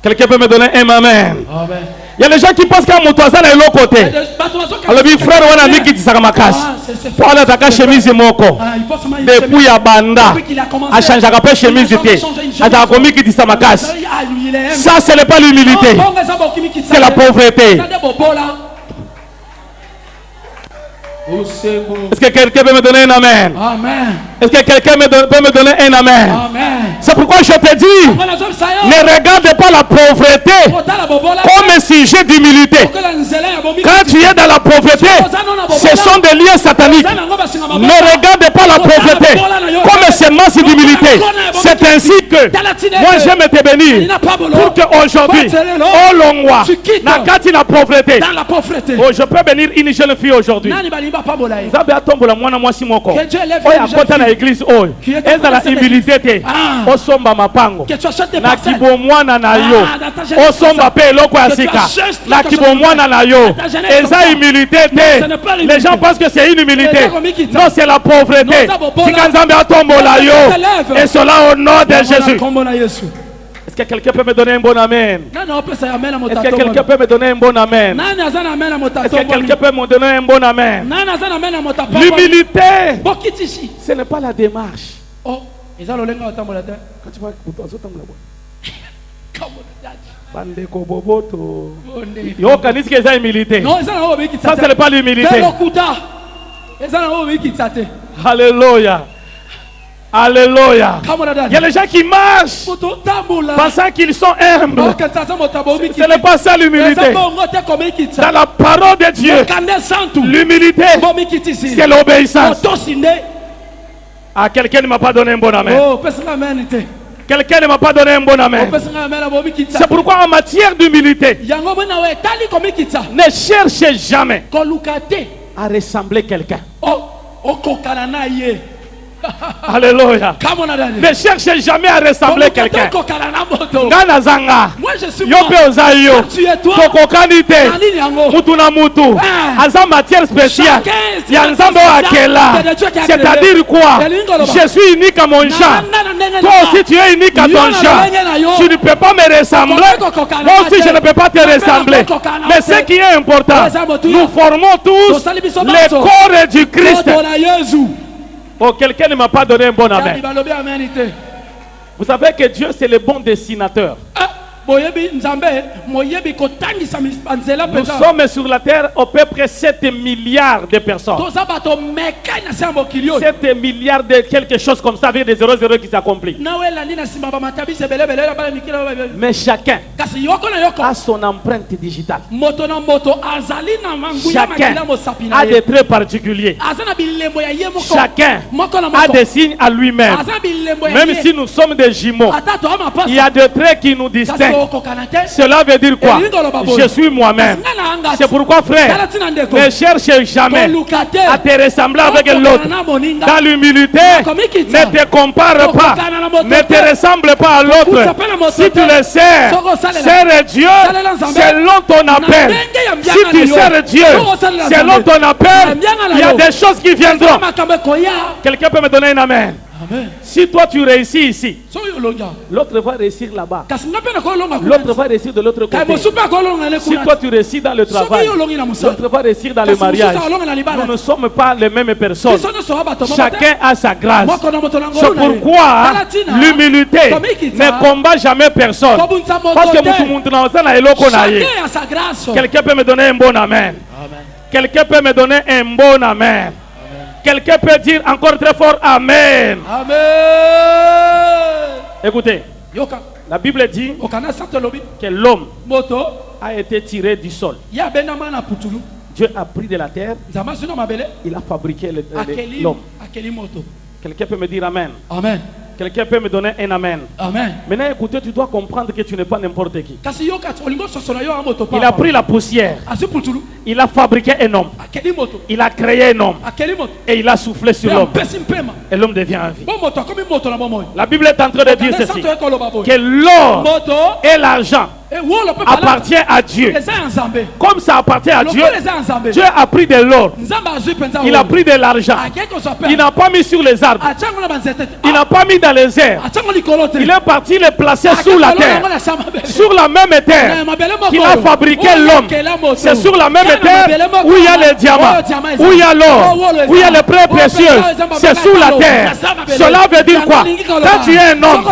S3: Quelqu'un peut me donner un amen? Amen. Il y a des gens qui pensent qu'un motoisan est de l'autre côté. Alors, frère, on a mis qui dit ça comme pour aller attaquer chemise et moko. Depuis à Banda, à changer la chemise était. À ta commis qui dit ça ça, ce n'est pas l'humilité, c'est la pauvreté. Est-ce que quelqu'un peut me donner un amen? Amen. Est-ce que quelqu'un peut me donner un amen? Amen. C'est pourquoi je te dis, ne regarde pas la pauvreté comme un sujet d'humilité. Quand tu es dans la pauvreté, ce sont des liens sataniques. Ne regarde pas la pauvreté comme un semence d'humilité. C'est ainsi que moi j'aime te bénir pour qu'aujourd'hui, au Longwa, nakati la pauvreté. Oh, je peux bénir une jeune fille aujourd'hui. Zabe atombola mwana mwasi moko. Oya kota na église oyo. Eza la humilité te. Osomba mapango. Na kibo mwana na yo. Osomba pe eloko ya sika. Na kibo mwana na yo. Eza humilité te. Les gens pensent que c'est une humilité. Non, c'est la pauvreté. Tika Nzambe atombola yo. Et cela au nom de Jésus. Est-ce que quelqu'un peut me donner un bon amen? Est-ce que quelqu'un peut me donner un bon amen? Est-ce que quelqu'un peut me donner un bon amen? L'humilité, ce n'est pas la démarche. Quand tu vois ça, ce n'est pas l'humilité. Alléluia. Alléluia. Il y a les gens qui marchent pensant qu'ils sont humbles. Ce n'est pas ça l'humilité. Dans la parole de Dieu, l'humilité, c'est l'obéissance. Ah, quelqu'un ne m'a pas donné un bon amen. Quelqu'un ne m'a pas donné un bon amen. C'est pourquoi en matière d'humilité, ne cherchez jamais à ressembler à quelqu'un. Alléluia. Ne cherchez jamais à ressembler à quelqu'un. Moi je suis matière spéciale. C'est-à-dire quoi? Je suis unique à mon genre. Toi aussi tu es unique à ton genre. Tu ne peux pas me ressembler. Moi aussi je ne peux pas te ressembler. Mais ce qui est important, nous formons tous le corps du Christ. Oh, quelqu'un ne m'a pas donné un bon amen. Vous savez que Dieu c'est le bon dessinateur. Nous sommes sur la terre à peu près 7 milliards de personnes. 7 milliards de quelque chose comme ça avec des 00 qui s'accomplit. Mais chacun a son empreinte digitale. Chacun a des traits particuliers. Chacun a des signes à lui-même. Même si nous sommes des jumeaux, il y a des traits qui nous distinguent. Cela veut dire quoi? Je suis moi-même. C'est pourquoi, frère, ne cherche jamais à te ressembler avec l'autre. Dans l'humilité, ne te compare pas, ne te ressemble pas à l'autre. Si tu le sers, sers Dieu selon ton appel. Si tu sers Dieu selon ton appel, il y a des choses qui viendront. Quelqu'un peut me donner un amen? Amen. Si toi tu réussis ici, l'autre va réussir là-bas. l'autre va réussir de l'autre côté. Si toi tu réussis dans le travail, l'autre va réussir dans le mariage. Nous ne sommes pas les mêmes personnes. Chacun a sa grâce. C'est pourquoi l'humilité ne combat jamais personne. Parce que quelqu'un peut me donner un bon amen. Quelqu'un peut me donner un bon amen. Quelqu'un peut dire encore très fort amen.
S2: Amen.
S3: Écoutez, la Bible dit que l'homme a été tiré du sol. Dieu a pris de la terre, il a fabriqué l'homme. Quelqu'un peut me dire amen.
S2: Amen.
S3: Quelqu'un peut me donner un amen.
S2: Amen.
S3: Maintenant, écoutez, tu dois comprendre que tu n'es pas n'importe qui. Il a pris la poussière. Il a fabriqué un homme. Il a créé un homme. Et il a soufflé sur l'homme. Et l'homme devient en vie. La Bible est en train de dire ceci. Que l'or et l'argent appartient à Dieu. Comme ça appartient à Dieu, Dieu a pris de l'or. Il a pris de l'argent. Il n'a pas mis sur les arbres. Il n'a pas mis dans les airs. Il est parti les placer sous la terre. Sur la même terre qu'il a fabriqué l'homme. C'est sur la même terre où il y a les diamants, où il y a l'or, où il y a les prêts précieux. C'est sous la terre. Cela veut dire quoi? Quand tu es un homme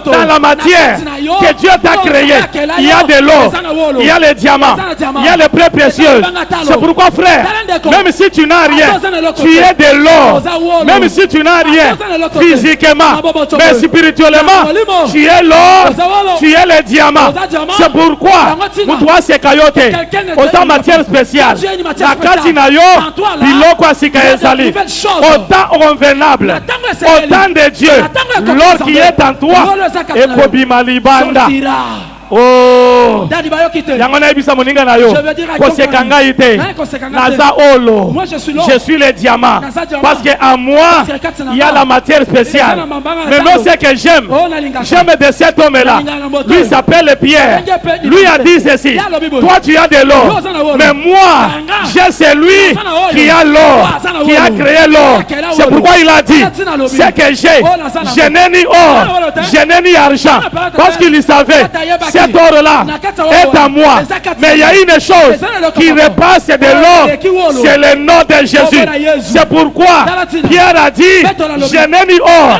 S3: dans la matière que Dieu t'a créé, il y a de l'or, il y a les diamants, il y a les prêts précieux. C'est pourquoi, frère, même si tu n'as rien, tu es de l'or. Même si tu n'as rien physiquement, mais spirituellement, tu es l'or, tu es les diamants. C'est pourquoi nous doit se cailloter aux matières spéciales. La katinayo, biloko asikaezali. Autant convenable, autant de Dieu, l'or qui est en toi, et kobimalibanda. Oh, yangona ebisa moninga na yo kosekanga ite naza olo. Je suis le diamant parce que en moi il y a la matière spéciale. Mais non, c'est que j'aime de cet homme là. Lui s'appelle Pierre. Lui a dit ceci: toi tu as de l'or, mais moi j'ai celui qui a l'or, qui a créé l'or. C'est pourquoi il a dit c'est que je n'ai ni or, je n'ai ni argent, parce qu'il savait cet or-là est à moi. Mais il y a une chose qui repasse de l'or, c'est le nom de Jésus. C'est pourquoi Pierre a dit: je n'ai ni or,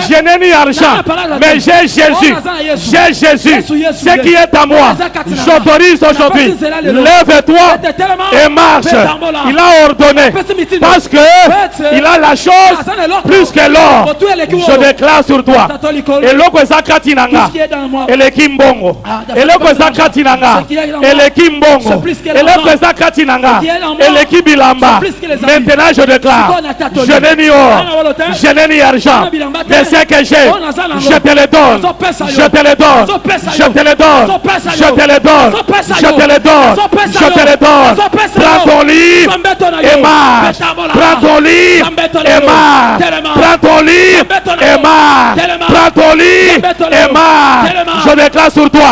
S3: je n'ai ni argent, mais j'ai Jésus. J'ai Jésus. Ce qui est à moi, j'autorise aujourd'hui. Lève-toi et marche. Il a ordonné parce que il a la chose plus que l'or. Je déclare sur toi. Et l'oko ezakatinanga, et le kimbongo. Et l'oko ezakatinanga, et le kimbongo. Et l'oko ezakatinanga, et le kibilamba. Maintenant je déclare: je n'ai ni or, je n'ai ni argent, mais ce que j'ai, je te le donne. Je te le donne. Je te le donne. Je te le donne. Je te le donne. Je te le donne. Prends ton livre et marche. Prends ton livre et marche. Prends ton livre et marche. Prends ton livre et marche. Je déclare sur toi: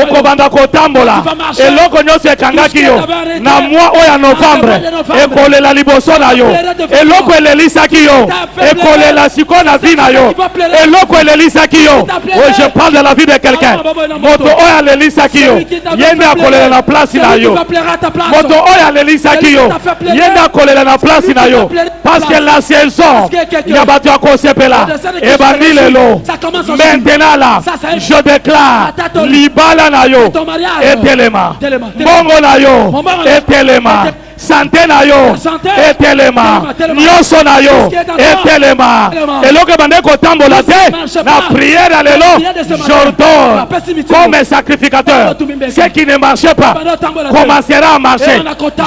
S3: okobanda kotambola eloko nyonso ekangaki yo na mois oyo ya novembre ekolela liboso na yo. Eloko elelisaki yo ekolela siko na vi na yo. Eloko elelisaki yo. Oh, je parle de la vie de quelqu'un. Moto oyo elelisaki yo yende akolela na place na yo. Moto oyo elelisaki yo yende akolela na place na yo. Parce que la saison ya bato ya kosepela ebandi lelo. Maintenant là, je déclare libala na yo etelema, bongo na yo etelema, santé na yo etelema, nyonso na yo etelema. Eloko bande kotambola te na prière lelo. J'ordonne comme un sacrificateur, ce qui ne marchait pas commencera à marcher.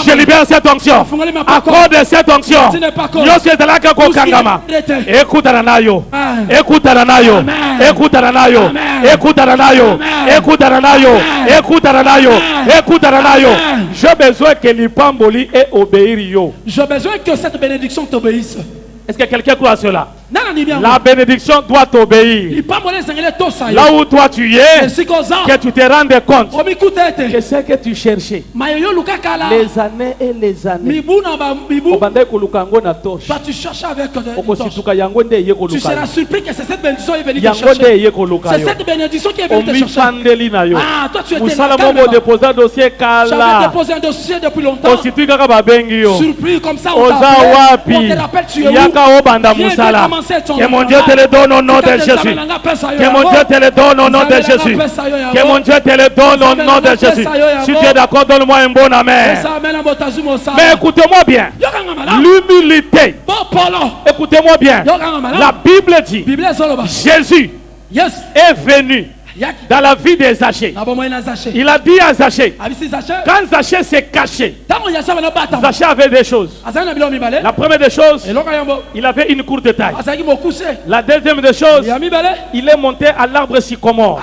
S3: Je libère cette onction. Accorde cette onction. Nyonso etalaka kokangama. Ekutana na yo, ekutana na yo, ekutana na yo, ekutana na yo, ekutana na yo, ekutana na yo, ekutana na yo. J'ai besoin que l'ipamboli et obéir yo.
S2: J'ai besoin que cette bénédiction t'obéisse.
S3: Est-ce que quelqu'un croit à cela? La bénédiction doit t'obéir. Là où toi tu es, que tu te rendes compte que ce que tu cherchais, les années et les années,
S2: tu cherches avec tu seras surpris que c'est cette bénédiction qui est venue te chercher. C'est cette bénédiction qui est venue te chercher. Ah, toi tu étais là. J'avais déposé un dossier depuis longtemps. Surpris comme ça, on te rappelle tu es où.
S3: Que mon Dieu te le donne au nom de Jésus. Que mon Dieu te le donne au nom de Jésus. Que mon Dieu te le donne au nom de Jésus. Si tu es d'accord, donne-moi un bon amen. Mais écoutez-moi bien. L'humilité. Écoutez-moi bien. La Bible dit, Jésus est venu dans la vie de Zachée. Il a dit à Zachée, quand Zachée s'est caché, Zachée avait des choses. La première des choses, il avait une courte taille. La deuxième des choses, il est monté à l'arbre sycomore.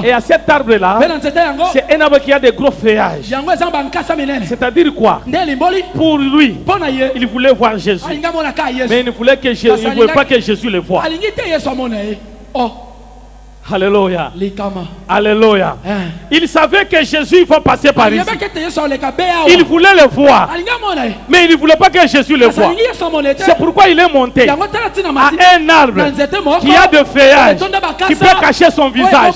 S3: Et à cet arbre-là, c'est un arbre qui a des gros feuillages. C'est-à-dire quoi? Pour lui, il voulait voir Jésus. Mais il ne voulait pas que Jésus le voie. Alléluia. Alléluia. Il savait que Jésus va passer par ici. Il voulait le voir. Mais il ne voulait pas que Jésus le voie. C'est pourquoi il est monté à un arbre qui a de feuillages, qui peut cacher son visage.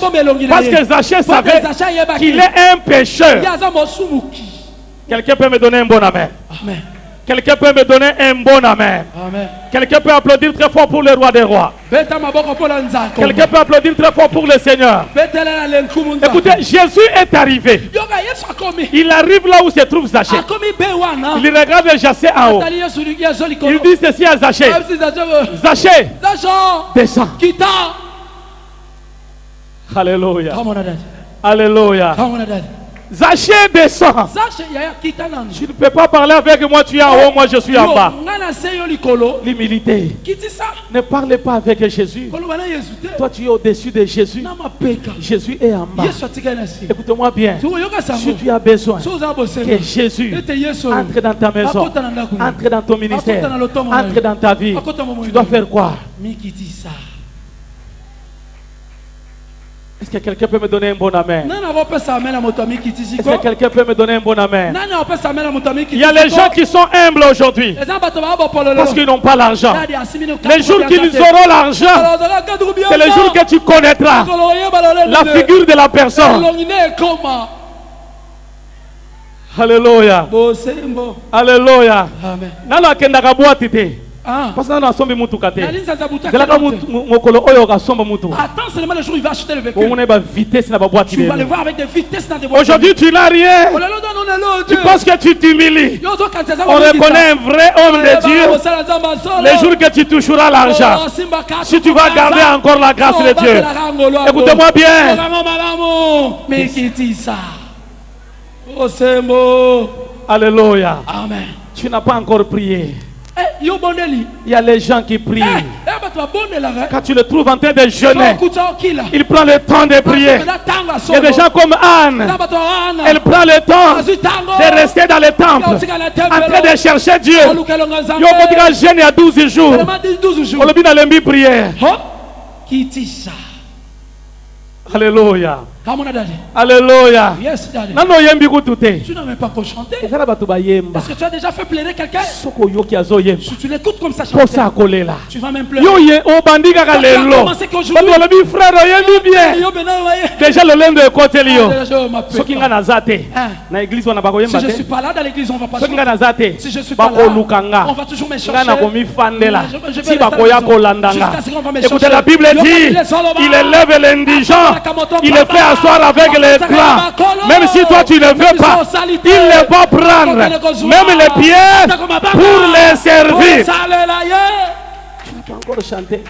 S3: Parce que Zachée savait qu'il est un pécheur. Quelqu'un peut me donner un bon amen? Amen. Quelqu'un peut me donner un bon amen? Amen. Quelqu'un peut applaudir très fort pour le roi des rois? Quelqu'un peut applaudir très fort pour le Seigneur? Écoutez, Jésus est arrivé. Il arrive là où se trouve Zachée. Il regarde Zachée en haut. Il dit ceci à Zachée: Zachée, descends. Alléluia. Alléluia. Zachée descend. Tu ne peux pas parler avec moi, tu es en haut, moi je suis en bas. L'humilité. Ne parle pas avec Jésus. Toi tu es au-dessus de Jésus. Jésus est en bas. Écoute-moi bien. Si tu as besoin que Jésus entre dans ta maison, entre dans ton ministère, entre dans ta vie, tu dois faire quoi? Est-ce que quelqu'un peut me donner un bon amen? Est-ce que quelqu'un peut me donner un bon amen? Il y a les gens qui sont humbles aujourd'hui parce qu'ils n'ont pas l'argent. Les jours qu'ils auront l'argent, c'est le jour que tu connaîtras la figure de la personne. Alléluia. Alléluia. Amen. Parce que nous sommes mutu kate. Attends
S2: seulement le jour où il va acheter le véhicule. Tu vas le voir avec des vitesses dans des voitures.
S3: Aujourd'hui tu n'as rien. Tu penses que tu t'humilies. On reconnaît un vrai homme de Dieu les jours que tu toucheras l'argent. Si tu vas garder encore la grâce de Dieu. Écoutez-moi bien.
S2: Mais qui dit ça?
S3: Alléluia.
S2: Amen.
S3: Tu n'as pas encore prié. Il y a les gens qui prient. Quand tu le trouves en train de jeûner, il prend le temps de prier. Il y a des gens comme Anne. Elle prend le temps de rester dans le temple en train de chercher Dieu. Il y a jeûne à 12 jours. On le dit dans le prière.
S2: Qui dit ça?
S3: Alléluia. Alléluia.
S2: Yes, daddy. Tu n'as même pas pour chanter. Est-ce que tu as déjà fait pleurer quelqu'un? Si tu l'écoutes comme ça chanter, tu vas même pleurer.
S3: Déjà le lundi de côté.
S2: Si je ne suis pas là dans l'église, on va pas chanter. Si je ne suis pas là, on va toujours me chercher.
S3: Écoutez, la Bible dit, il élève l'indigent, il le fait asseoir avec les grands. Même si toi tu ne le veux pas, il les va prendre, même les pierres, pour les servir. Tu n'as pas encore chanté.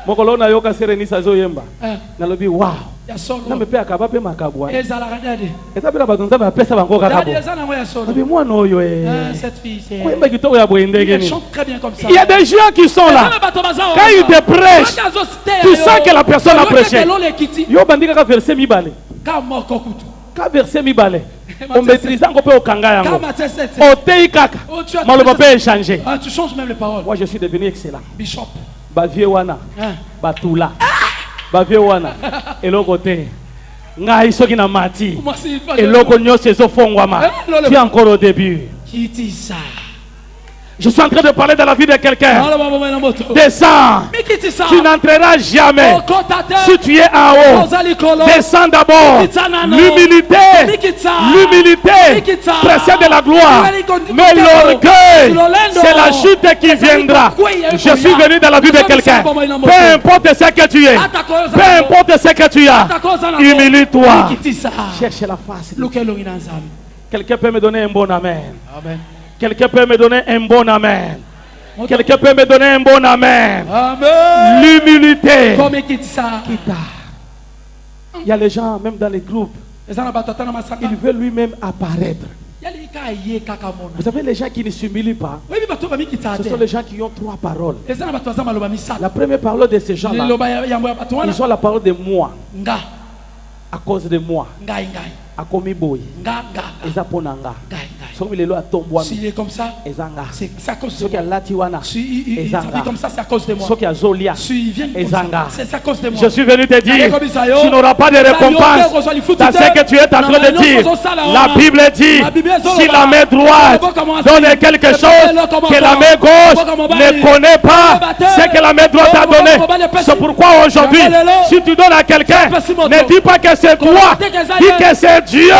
S3: Mokolona yoka serenisa zoyemba. Nalobi wow. Na me pe akaba pe makabwa.
S2: Ezala radade.
S3: Ezabela badonza ba pesa bango kakabo. Nabi mwana oyo
S2: cette fille c'est.
S3: Koyemba kitoko ya boyende geni.
S2: Elle chante très bien comme ça.
S3: Il y a des gens qui sont là. Quand ils te prêchent, tu sens que la personne a prêché. Yo bandika ka verset mibale. Quand verset mi balé. On maîtrise un peu au kanga yango. Au tei kaka. Maloba peut échanger.
S2: Tu changes même les paroles.
S3: Moi je suis devenu excellent.
S2: Bishop.
S3: Ba vieux wana. Ba tula. Ba vieux wana. Et l'autre côté. Ngai soki na mati. Et l'autre nyose zo fongwama. Tu es encore au début.
S2: Qui dit ça?
S3: Je suis en train de parler de la vie de quelqu'un. Descends. Tu n'entreras jamais. Si tu es en haut, descends d'abord. L'humilité. L'humilité précède de la gloire. Mais l'orgueil, c'est la chute qui viendra. Je suis venu dans la vie de quelqu'un. Peu importe ce que tu es. Peu importe ce que tu as. Humilie-toi. Cherche la face. Quelqu'un peut me donner un bon amen. Amen. Quelqu'un peut me donner un bon amen. Quelqu'un peut me donner un bon amen. Amen. L'humilité. Il y a les gens, même dans les groupes, ils veulent lui-même apparaître. Vous savez, les gens qui ne s'humilient pas, ce sont les gens qui ont trois paroles. La première parole de ces gens-là, ils ont la parole de moi. À cause de moi. Akomi boy. Ezaponanga.
S2: S'il est comme ça, c'est à cause de moi.
S3: Il
S2: vit comme ça, c'est à cause de moi. S'il vient comme ça, c'est à cause de moi.
S3: Je suis venu te dire, tu n'auras pas de récompense dans ce que tu es en train de dire. La Bible dit, si la main droite donne quelque chose que la main gauche ne connaît pas, c'est que la main droite a donné. C'est pourquoi aujourd'hui, si tu donnes à quelqu'un, ne dis pas que c'est toi, dis que c'est Dieu.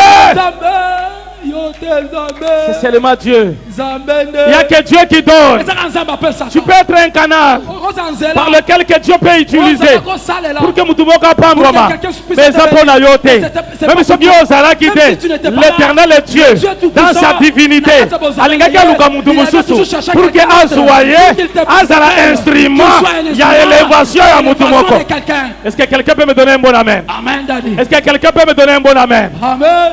S3: C'est seulement Dieu. Il n'y a que Dieu qui donne. Tu peux être un canal par lequel que Dieu peut utiliser pour que Moutumoka prenne. Mais ça pour la yoté. Même ceux qui osent la quitter, l'éternel est Dieu dans sa divinité. Pour que Azoye, Azala instrument, il y a élévation à Moutumoko. Est-ce que quelqu'un peut me donner un bon amen? Est-ce que quelqu'un peut me donner un bon amen?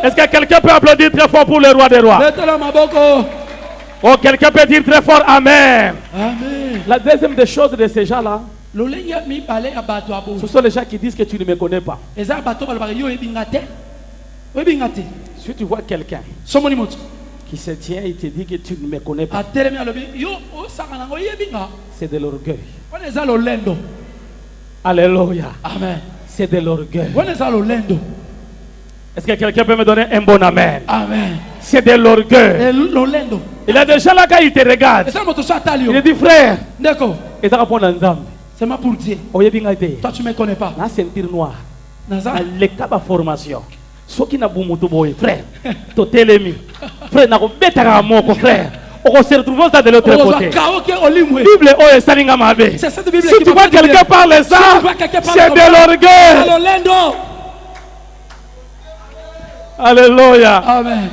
S3: Est-ce que quelqu'un peut applaudir très fort pour le roi des rois? Oh, quelqu'un peut dire très fort amen. Amen. La deuxième des choses de ces gens-là, ce sont les gens qui disent que tu ne me connais pas. Si tu vois quelqu'un qui se tient et te dit que tu ne me connais pas, c'est de l'orgueil. Alléluia. Amen. C'est de l'orgueil. Est-ce que quelqu'un peut me donner un bon amen? Amen. C'est de l'orgueil. Il a déjà là quand il te regarde. Il dit frère. D'accord. Et ça répond dans c'est ma pour dire. Toi tu me connais pas. La ceinture noire. Les cas de formation. Ceux qui n'ont pas de frère. Totelemi. Frère n'a pas de mon frère. On se retrouve de l'autre côté. Bible est salinga mabe. Si tu vois quelqu'un parler ça, c'est de l'orgueil. Alléluia. Amen.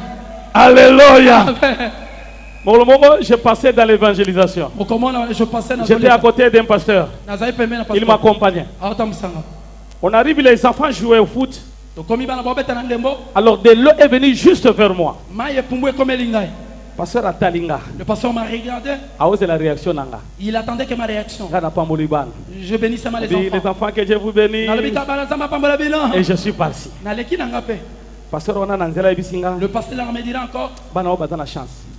S3: Alléluia. Je passais dans l'évangélisation. J'étais à côté d'un pasteur. Il m'accompagnait. On arrive, les enfants jouaient au foot. Alors de l'eau est venu juste vers moi. Pasteur Atalinga.
S2: Le pasteur m'a regardé.
S3: La réaction nanga.
S2: Il attendait que ma réaction. Je bénissais les enfants.
S3: Les enfants que Dieu vous bénisse. Et je suis parti. Pasteur,
S2: le pasteur me dira encore.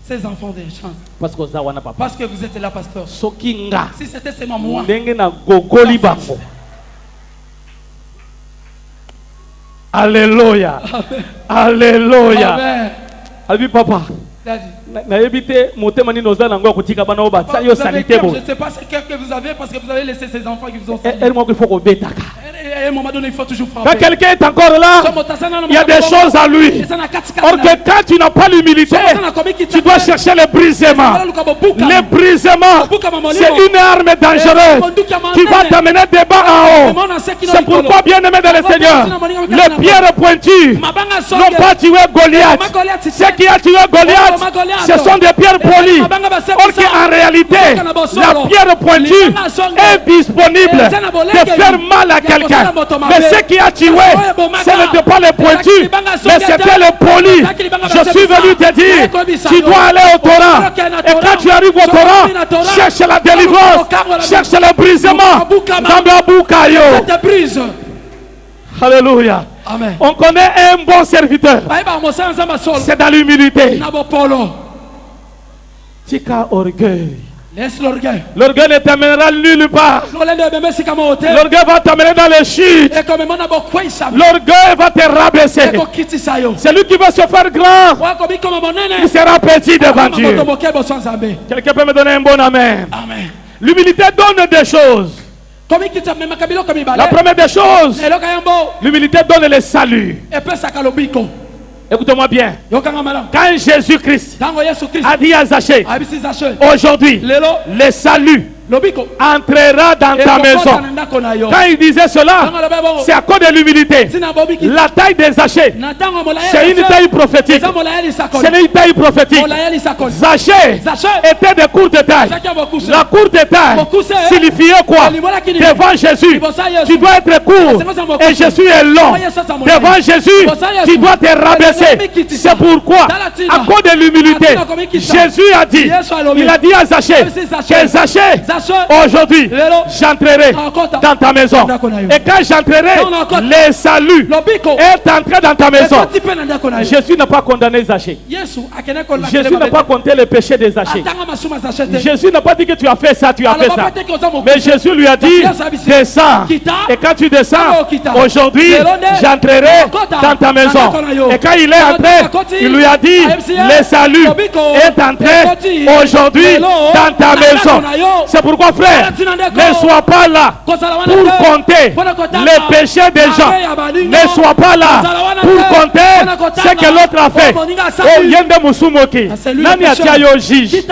S2: Ces enfants ont des chances. Parce que vous êtes là, pasteur. Si c'était seulement moi.
S3: Alléluia. Alléluia. Alléluia. Papa. Je
S2: ne sais pas ce que vous avez parce que vous avez laissé ces enfants qui vous ont servi. À un moment donné, il faut toujours frapper.
S3: Quand quelqu'un est encore là, il y a des choses à lui. Or que quand tu n'as pas l'humilité, tu dois chercher le brisement. Le brisement, c'est une arme dangereuse qui va t'amener des bas en haut. C'est pourquoi, bien aimé dans le Seigneur, les pierres pointues n'ont pas tué Goliath. Ce qui a tué Goliath, ce sont des pierres polies. Or qu'en réalité, la pierre pointue est disponible de faire mal à quelqu'un. Mais ce qui a tué, ce n'était pas le pointu, mais c'était le poli. Je suis venu te dire, tu dois aller au Torah. Et quand tu arrives au Torah, cherche la délivrance, cherche le brisement. Alléluia.
S2: Amen.
S3: On connaît un bon serviteur. C'est dans l'humilité. Tika orgueil.
S2: Laisse l'orgueil.
S3: L'orgueil ne t'amènera nulle part. L'orgueil va t'amener dans les chutes. L'orgueil va te rabaisser. Celui qui va se faire grand, il sera petit devant Dieu. Quelqu'un peut me donner un bon amen?
S2: Amen.
S3: L'humilité donne des choses. La première des choses, l'humilité donne le salut. Écoutez-moi bien. Quand Jésus-Christ a dit à Zachée, aujourd'hui, le salut entrera dans ta maison. Quand il disait cela, c'est à cause de l'humilité. La taille des Zachée, c'est une taille prophétique. C'est une taille prophétique. Zachée était de courte taille. La courte taille signifiait quoi? Devant Jésus, tu dois être court et Jésus est long. Devant Jésus, tu dois te rabaisser. C'est pourquoi, à cause de l'humilité, Jésus a dit, il a dit à Zachée, que Zachée, aujourd'hui, j'entrerai dans ta maison. Et quand j'entrerai, le salut est entré dans ta maison. Jésus n'a pas condamné Zachée. Jésus n'a pas compté le péché de Zachée. Jésus n'a pas dit que tu as fait ça, tu as fait ça. Mais Jésus lui a dit, descends. Et quand tu descends, aujourd'hui, j'entrerai dans ta maison. Et quand il est entré, il lui a dit, le salut est entré aujourd'hui dans ta maison. C'est pourquoi, frère, ne sois pas là pour compter les péchés des gens. Ne sois pas là pour compter ce que l'autre a fait. Oh, yende musumoki. Nani atia yo juge.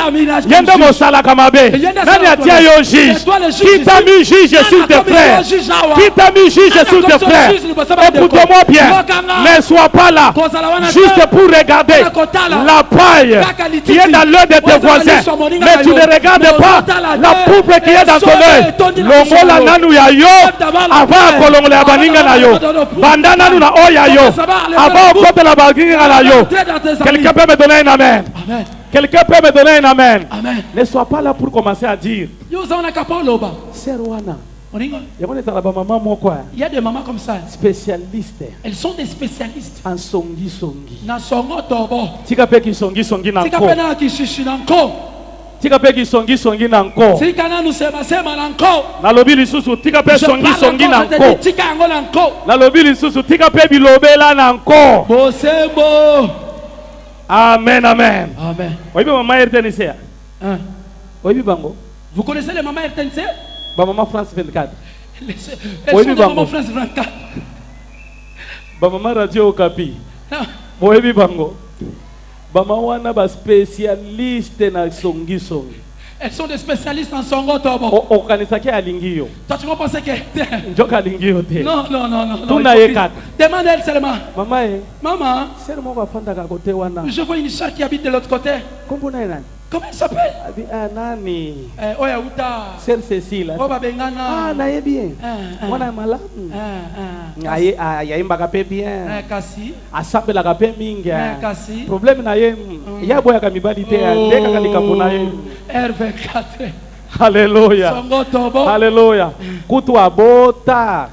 S3: Yende mosala kamabe. Nani atia yo juge. Qui t'a mis juge sur tes frères? Qui t'a mis juge sur tes frères? Écoute-moi bien. Ne sois pas là juste pour regarder la paille qui est dans l'œil de tes voisins. Mais tu ne regardes pas la poupe qui est dans ton œil. Longola nanu ya yo avant kolongola ya baninga na yo. Banda nanu na oya yo avant kote la baninga na yo. Quelqu'un peut me donner un amen? Quelqu'un peut me donner un amen? Ne sois pas là pour commencer à dire Serwana.
S2: Il y a des mamans comme ça.
S3: Spécialistes.
S2: Elles sont des spécialistes.
S3: En songi songi.
S2: Na songo tobo.
S3: Tika pe ki songi songi na
S2: Tika
S3: nko.
S2: pe na ki shishi na nko.
S3: Tika pe ki songi songi na nko.
S2: Tika na nu sema sema na nko.
S3: Na lobi lisusu tika pe songi songi na nko.
S2: Tika yango na nko.
S3: Na lobi lisusu tika pe bilobela na nko.
S2: Bosembo.
S3: Amen, amen.
S2: Amen.
S3: Oyibi mama RTNC. Oyibi bango.
S2: Vous connaissez les mamans RTNC?
S3: Ba maman France 24.
S2: Elles sont des mamans France 24.
S3: Ba maman Radio Okapi. Oyibi bango. Ba mama wana ba spécialiste na songi songi.
S2: Elles sont des spécialistes en songo tobo.
S3: O kanisaki alingi yo.
S2: Toi tu vas penser que
S3: Njoka alingi yo te.
S2: Non.
S3: Tuna yekat.
S2: Demande elle seulement.
S3: Maman,
S2: Maman, je vois une soeur qui habite de l'autre côté. Comment elle s'appelle?
S3: Nani?
S2: Oyauta.
S3: Sœur Cécile.
S2: Bengana.
S3: Naye bien. Mwana malamu. Yaimba kape bien.
S2: Kasi.
S3: Asapela kape mingi.
S2: Kasi.
S3: Problème na ye. Ya boya kamibali te. Ndeka kalikapona ye.
S2: R24.
S3: Alléluia. Alléluia. Kutu abota.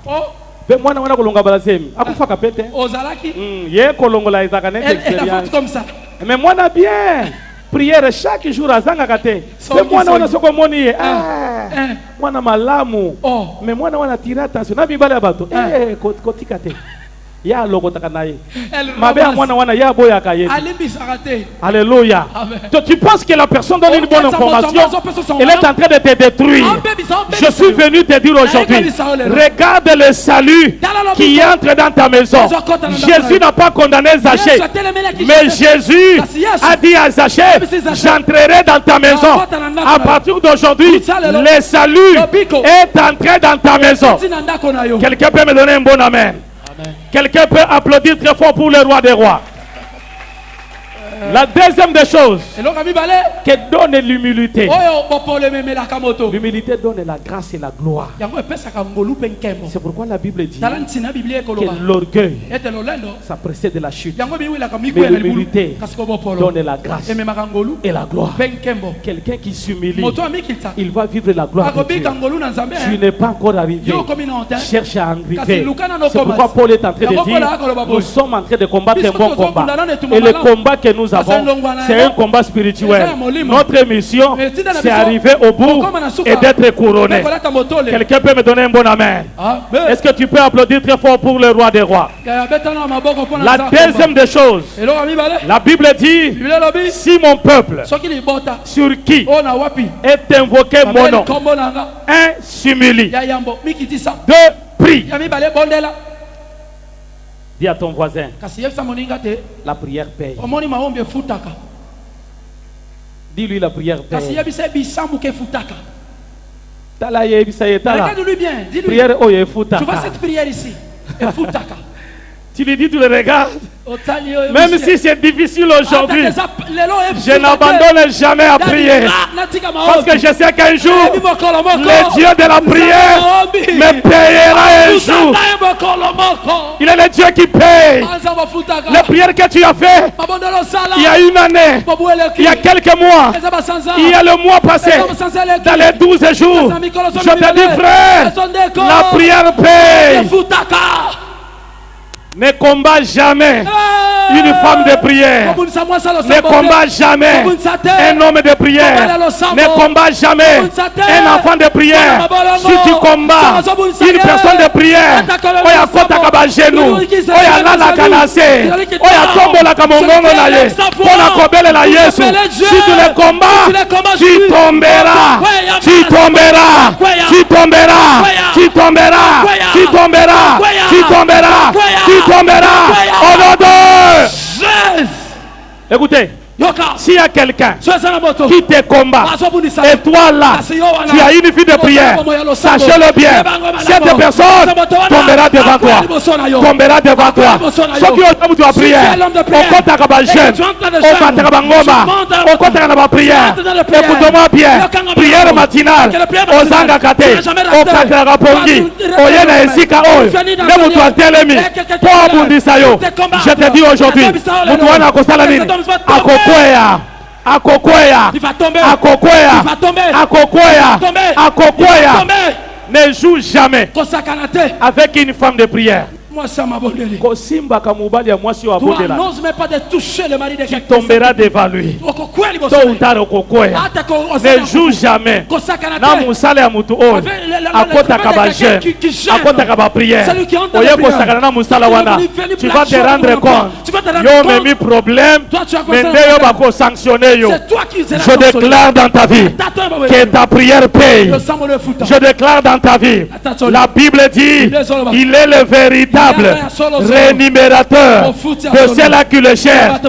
S3: Pe mwana wana kolonga balasemi. Akufa kapete.
S2: Ozalaki.
S3: Ye kolongola izaka net expérience.
S2: Elle comme ça.
S3: Mais mwana bien. Prière chaque jour azanga kate. Pe mwana wana soko moni. Mwana malamu. Mais mwana wana tira attention. Na bibala ya bato. Kotika te. Ya lokotaka naye. Mabe ya mwana wana ya boya kaye. Alléluia. Tu penses que la personne donne une bonne information, elle est en train de te détruire. Je suis venu te dire aujourd'hui, regarde le salut qui entre dans ta maison. Jésus n'a pas condamné Zachée, mais Jésus a dit à Zachée, j'entrerai dans ta maison. À partir d'aujourd'hui, le salut est entré dans ta maison. Quelqu'un peut me donner un bon amen? Quelqu'un peut applaudir très fort pour le roi des rois? La deuxième des choses qui donne l'humilité. L'humilité donne la grâce et la gloire. C'est pourquoi la Bible dit que l'orgueil, ça précède la chute. Mais l'humilité donne la grâce et la gloire. Quelqu'un qui s'humilie, il va vivre la gloire de Dieu. Tu n'es pas encore arrivé. Cherche à arriver. C'est pourquoi Paul est en train de dire, nous sommes en train de combattre un bon combat. Et le combat que nous avons, c'est un combat spirituel. Notre mission, c'est arriver au bout et d'être couronné. Quelqu'un peut me donner un bon amen? Est-ce que tu peux applaudir très fort pour le roi des rois? La deuxième des choses, la Bible dit, si mon peuple, sur qui est invoqué mon nom, un s'humilie, deux prie. Dis à ton voisin, la prière paye. Dis-lui, la prière paye.
S2: Regarde-lui bien. Dis-lui. Tu vois cette prière ici.
S3: Tu lui dis, tu le regardes. Même si c'est difficile aujourd'hui, je n'abandonne jamais à prier. Parce que je sais qu'un jour, le Dieu de la prière me payera un jour. Il est le Dieu qui paye. Les prières que tu as fait il y a une année, il y a quelques mois, il y a le mois passé, dans les 12 jours, je te dis, frère, la prière paye. Ne combat jamais une femme de prière. Ne combat jamais un homme de prière. Ne combat jamais un enfant de prière. Si tu combats une personne de prière, oya kota kaba genou, oya lala kanase, oya tombo la kamongongo na ye, pona kobele la Yesu. Si tu le combats, tu tomberas, tu tomberas, tu tomberas, tu tomberas, tu tomberas, tu tomberas, tu tomberas au nom de Jésus. Écoutez, s'il y a quelqu'un qui te combat et toi là, tu as une vie de prière, sachez-le bien, cette personne tombera devant toi. Tombera devant toi. Ceux qui ont de la prière, au compte à la jeune, au compte à la ngoma, au compte à la prière. Écoute-moi bien, prière matinale, aux Angakate, au Katarapongi, au Yena Esika Oy, même toi Telemi, pour Abundisayo. Je te dis aujourd'hui, nous devons accoster Akokwea, ne joue jamais avec une femme de prière. Tu n'oses
S2: même pas de toucher le mari de quelqu'un.
S3: Tu tomberas devant lui. Ne joue jamais. Tu vas te rendre compte. Yo me mis problème. Je déclare dans ta vie que ta prière paye. Je déclare dans ta vie. La Bible dit, il est le véritable rémunérateur de ceux-là qui le cherchent.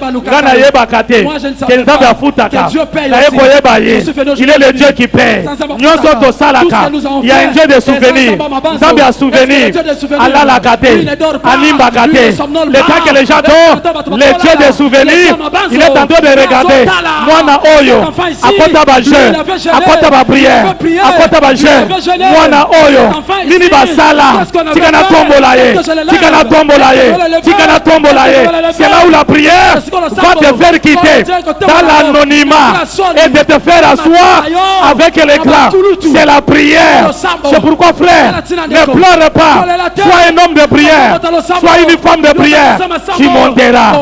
S3: Il est le Dieu qui paye. Il y a un Dieu de souvenir. Le temps que les gens dorment, le Dieu de souvenir, il est en train de regarder. Moi na oyo, akota ba jeune, akota ba prière, akota ba jeune. Moi na oyo, nini basala, tikana tombolaye. C'est là où la prière va te faire quitter dans l'anonymat et de te faire asseoir avec l'éclat. C'est la prière. C'est pourquoi, frère, ne pleure pas. Sois un homme de prière. Sois une femme de prière. Tu monteras.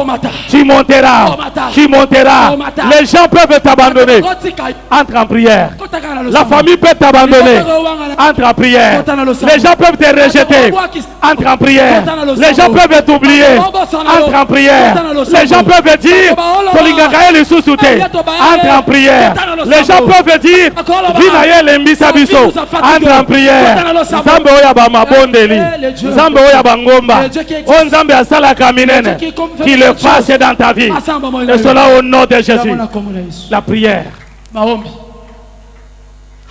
S3: Tu monteras. Tu monteras. Les gens peuvent t'abandonner. Entre en prière. La famille peut t'abandonner. Entre en prière. Les gens peuvent te rejeter. Entre en prière. Les gens peuvent t'oublier. Entre en prière. Les gens peuvent dire entre en prière. Les gens peuvent dire entre en prière. Nzambe oya ba mabondeli. Nzambe oya ba ngomba. O Nzambe asala kaminene. Qu'il le fasse dans ta vie. Et cela au nom de Jésus. La prière.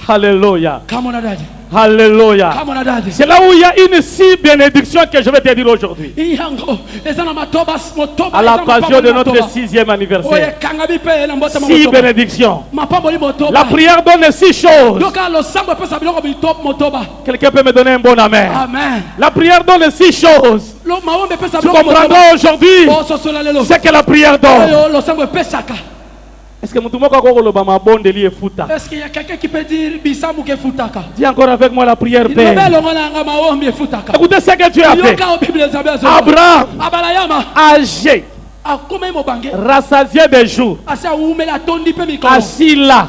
S3: Alléluia.
S2: Come on, daddy.
S3: Alléluia.
S2: Come on, daddy.
S3: C'est là où il y a une si bénédiction que je vais te dire aujourd'hui. À l'occasion de notre 6e anniversaire. 6 bénédictions. La prière donne 6 choses. Quelqu'un peut me donner un bon amen.
S2: Amen.
S3: La prière donne 6 choses. Tu comprendras aujourd'hui ce que la prière donne. Est-ce que
S2: est-ce qu'il y a quelqu'un qui peut dire Bisamou ke futaka?
S3: Dis encore avec moi la prière Père. Écoutez ce que tu as fait. Abraham, âgé, rassasié des jours, assis là.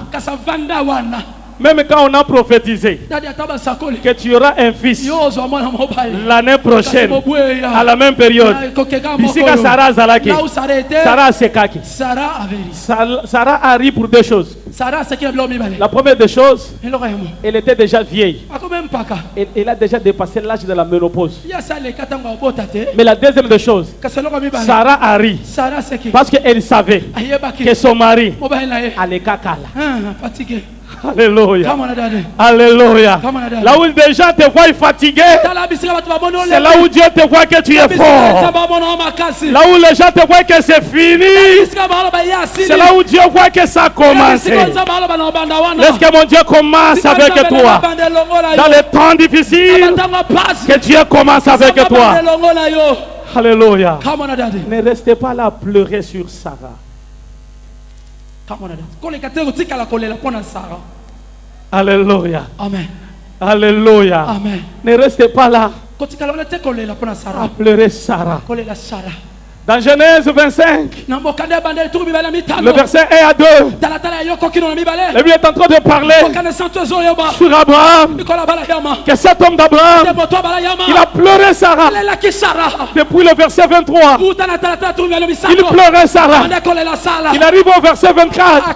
S3: Même quand on a prophétisé que tu auras un fils l'année prochaine, à la même période, ici quand Sarah Zalaki, Sarah Sekaki, Sarah arrive pour 2 choses. La première des choses, elle était déjà vieille. Elle a déjà dépassé l'âge de la ménopause. Mais la deuxième des choses, Sarah arrive parce qu'elle savait que son mari allait kakala. Alléluia. Alléluia. Là où des gens te voient fatigué, c'est là où Dieu te voit que tu es fort. Là où les gens te voient que c'est fini, c'est là où Dieu voit que ça a commencé. Laisse que mon Dieu commence avec toi. Dans les temps difficiles, que Dieu commence avec toi. Alléluia. Ne restez pas là à pleurer sur Sarah. Alléluia.
S2: Amen.
S3: Alléluia.
S2: Amen.
S3: Ne restez pas là à pleurer Sarah. Dans Genèse 25, le verset 1 à 2, la Bible est en train de parler sur Abraham, que cet homme d'Abraham, il a pleuré Sarah. Depuis le verset 23, il pleurait Sarah. Il arrive au verset 24,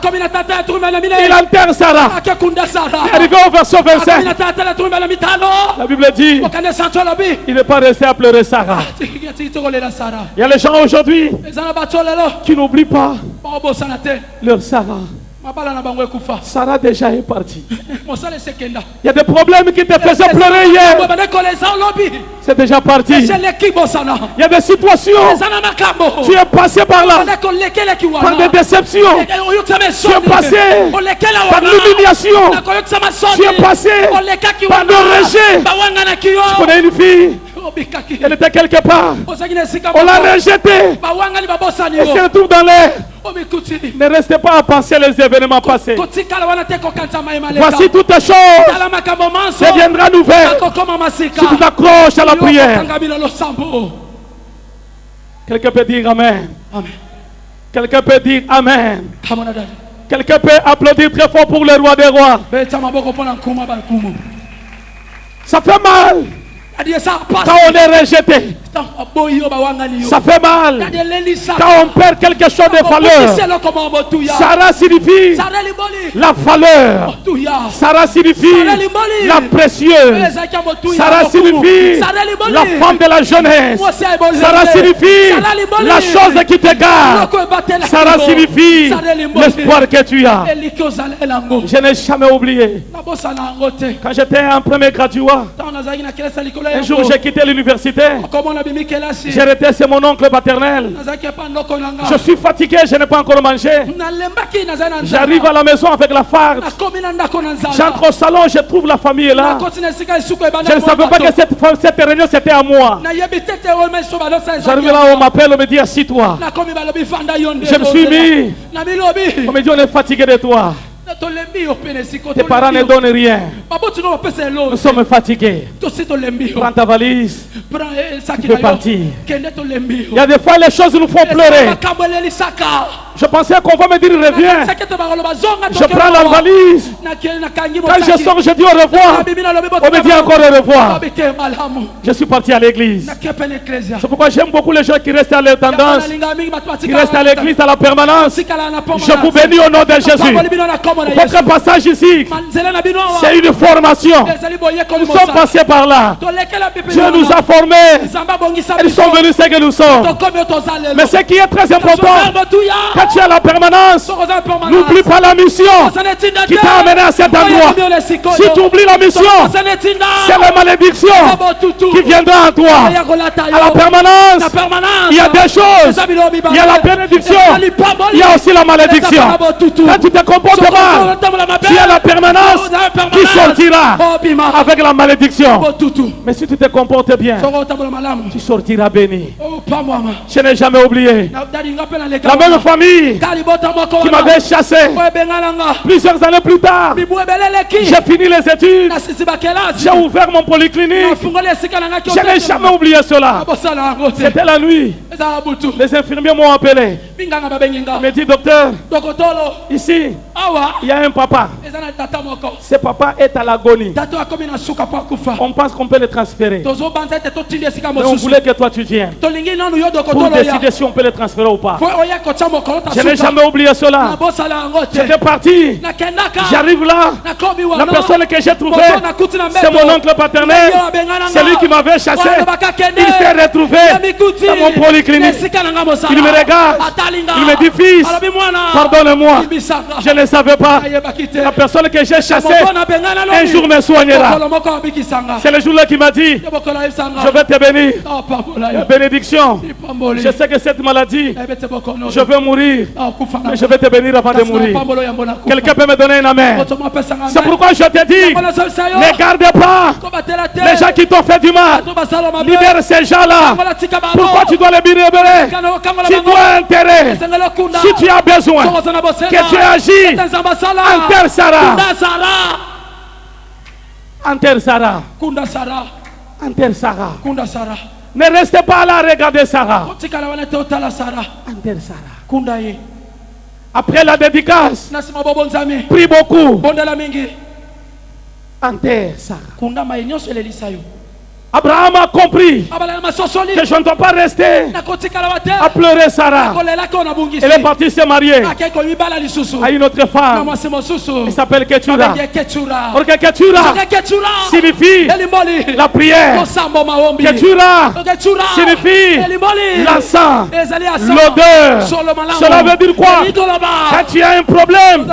S3: il enterre Sarah. Il arrive au verset 25, la Bible dit, il n'est pas resté à pleurer Sarah. Il y a les gens aujourd'hui qui n'oublient pas leur Sarah. Sarah déjà est partie. Il y a des problèmes qui te faisaient pleurer hier. C'est déjà parti. Il y a des situations. Tu es passé par là. Par des déceptions. Tu es passé par l'humiliation. Tu es passé par le rejet. Je connais une fille. Elle était quelque part. On l'a rejetée. Elle se retrouve dans l'air. Ne restez pas à penser les événements passés. Voici toutes les choses deviendra nouvelle si tu t'accroches à la prière. Quelqu'un peut dire Amen. Quelqu'un peut dire Amen. Quelqu'un peut applaudir très fort pour le roi des rois. Ça fait mal quand on est rejeté. Ça fait mal quand on perd quelque chose de valeur. Sarah signifie la valeur. Sarah signifie la précieuse. Sarah signifie la femme de la jeunesse. Sarah signifie la chose qui te garde. Sarah signifie l'espoir que tu as. Je n'ai jamais oublié. Quand j'étais en premier graduat, un jour j'ai quitté l'université. J'ai arrêté, c'est mon oncle paternel. Je suis fatigué, je n'ai pas encore mangé. J'arrive à la maison avec la farce. J'entre au salon, je trouve la famille est là. Je ne savais pas que cette réunion c'était à moi. J'arrive là, on m'appelle, on me dit assis-toi. Je me suis mis. On me dit on est fatigué de toi. Tes parents ne donnent rien. Nous sommes fatigués. Prends ta valise. Tu peux partir. Il y a des fois les choses nous font pleurer. Je pensais qu'on va me dire reviens. Je prends la valise. Quand je sors, je dis au revoir. On me dit encore au revoir. Je suis parti à l'église. C'est pourquoi j'aime beaucoup les gens qui restent à leur tendance, qui restent à l'église à la permanence. Je vous bénis au nom de Jésus. Votre passage ici, c'est une formation. Nous sommes passés par là. Dieu nous a formés. Ils sont venus ce que nous sommes. Mais ce qui est très important, que tu as la permanence, n'oublie pas la mission qui t'a amené à cet endroit. Si tu oublies la mission, c'est la malédiction qui viendra à toi. À la permanence, il y a des choses. Il y a la bénédiction, il y a aussi la malédiction. Quand tu te comportes mal, tu as la permanence qui sortira avec la malédiction. Mais si tu te comportes bien, tu sortiras béni. Je n'ai jamais oublié la même famille qui m'avait chassé. Plusieurs années plus tard, j'ai fini les études, j'ai ouvert mon polyclinique. Je n'ai jamais oublié cela. C'était la nuit. Les infirmiers m'ont appelé. Ils m'ont dit, docteur, ici, il y a un papa. Ce papa est à l'agonie. On pense qu'on peut le transférer. Mais on voulait que toi tu viennes pour décider si on peut le transférer ou pas. Je n'ai jamais oublié cela. J'étais parti. J'arrive là. La personne que j'ai trouvée, c'est mon oncle paternel. C'est lui qui m'avait chassé. Il s'est retrouvé dans mon polyclinique. Il me regarde. Il me dit, fils, pardonne-moi. Je ne savais pas. La personne que j'ai chassée un jour me soignera. C'est le jour-là qui m'a dit, je vais te bénir. Bénédiction. Je sais que cette maladie, je vais mourir, mais je vais te bénir avant de mourir. Quelqu'un peut me donner un amen? C'est pourquoi je te dis, ne garde pas les gens qui t'ont fait du mal. Libère ces gens-là. Pourquoi tu dois les libérer? Tu dois enterrer. Si tu as besoin que tu agis, enterre Sarah. Enterre Sarah. Enterre Sarah. Ne restez pas là à regarder Sarah. Enterre Sarah. Après la dédicace, prie beaucoup. Enterre Sarah. Abraham a compris que je ne dois pas rester à pleurer Sarah. Elle est partie se marier à une autre femme. Elle s'appelle Ketura. Or Ketura signifie la prière. Ketura signifie l'encens, l'odeur. Cela veut dire quoi? Quand tu as un problème,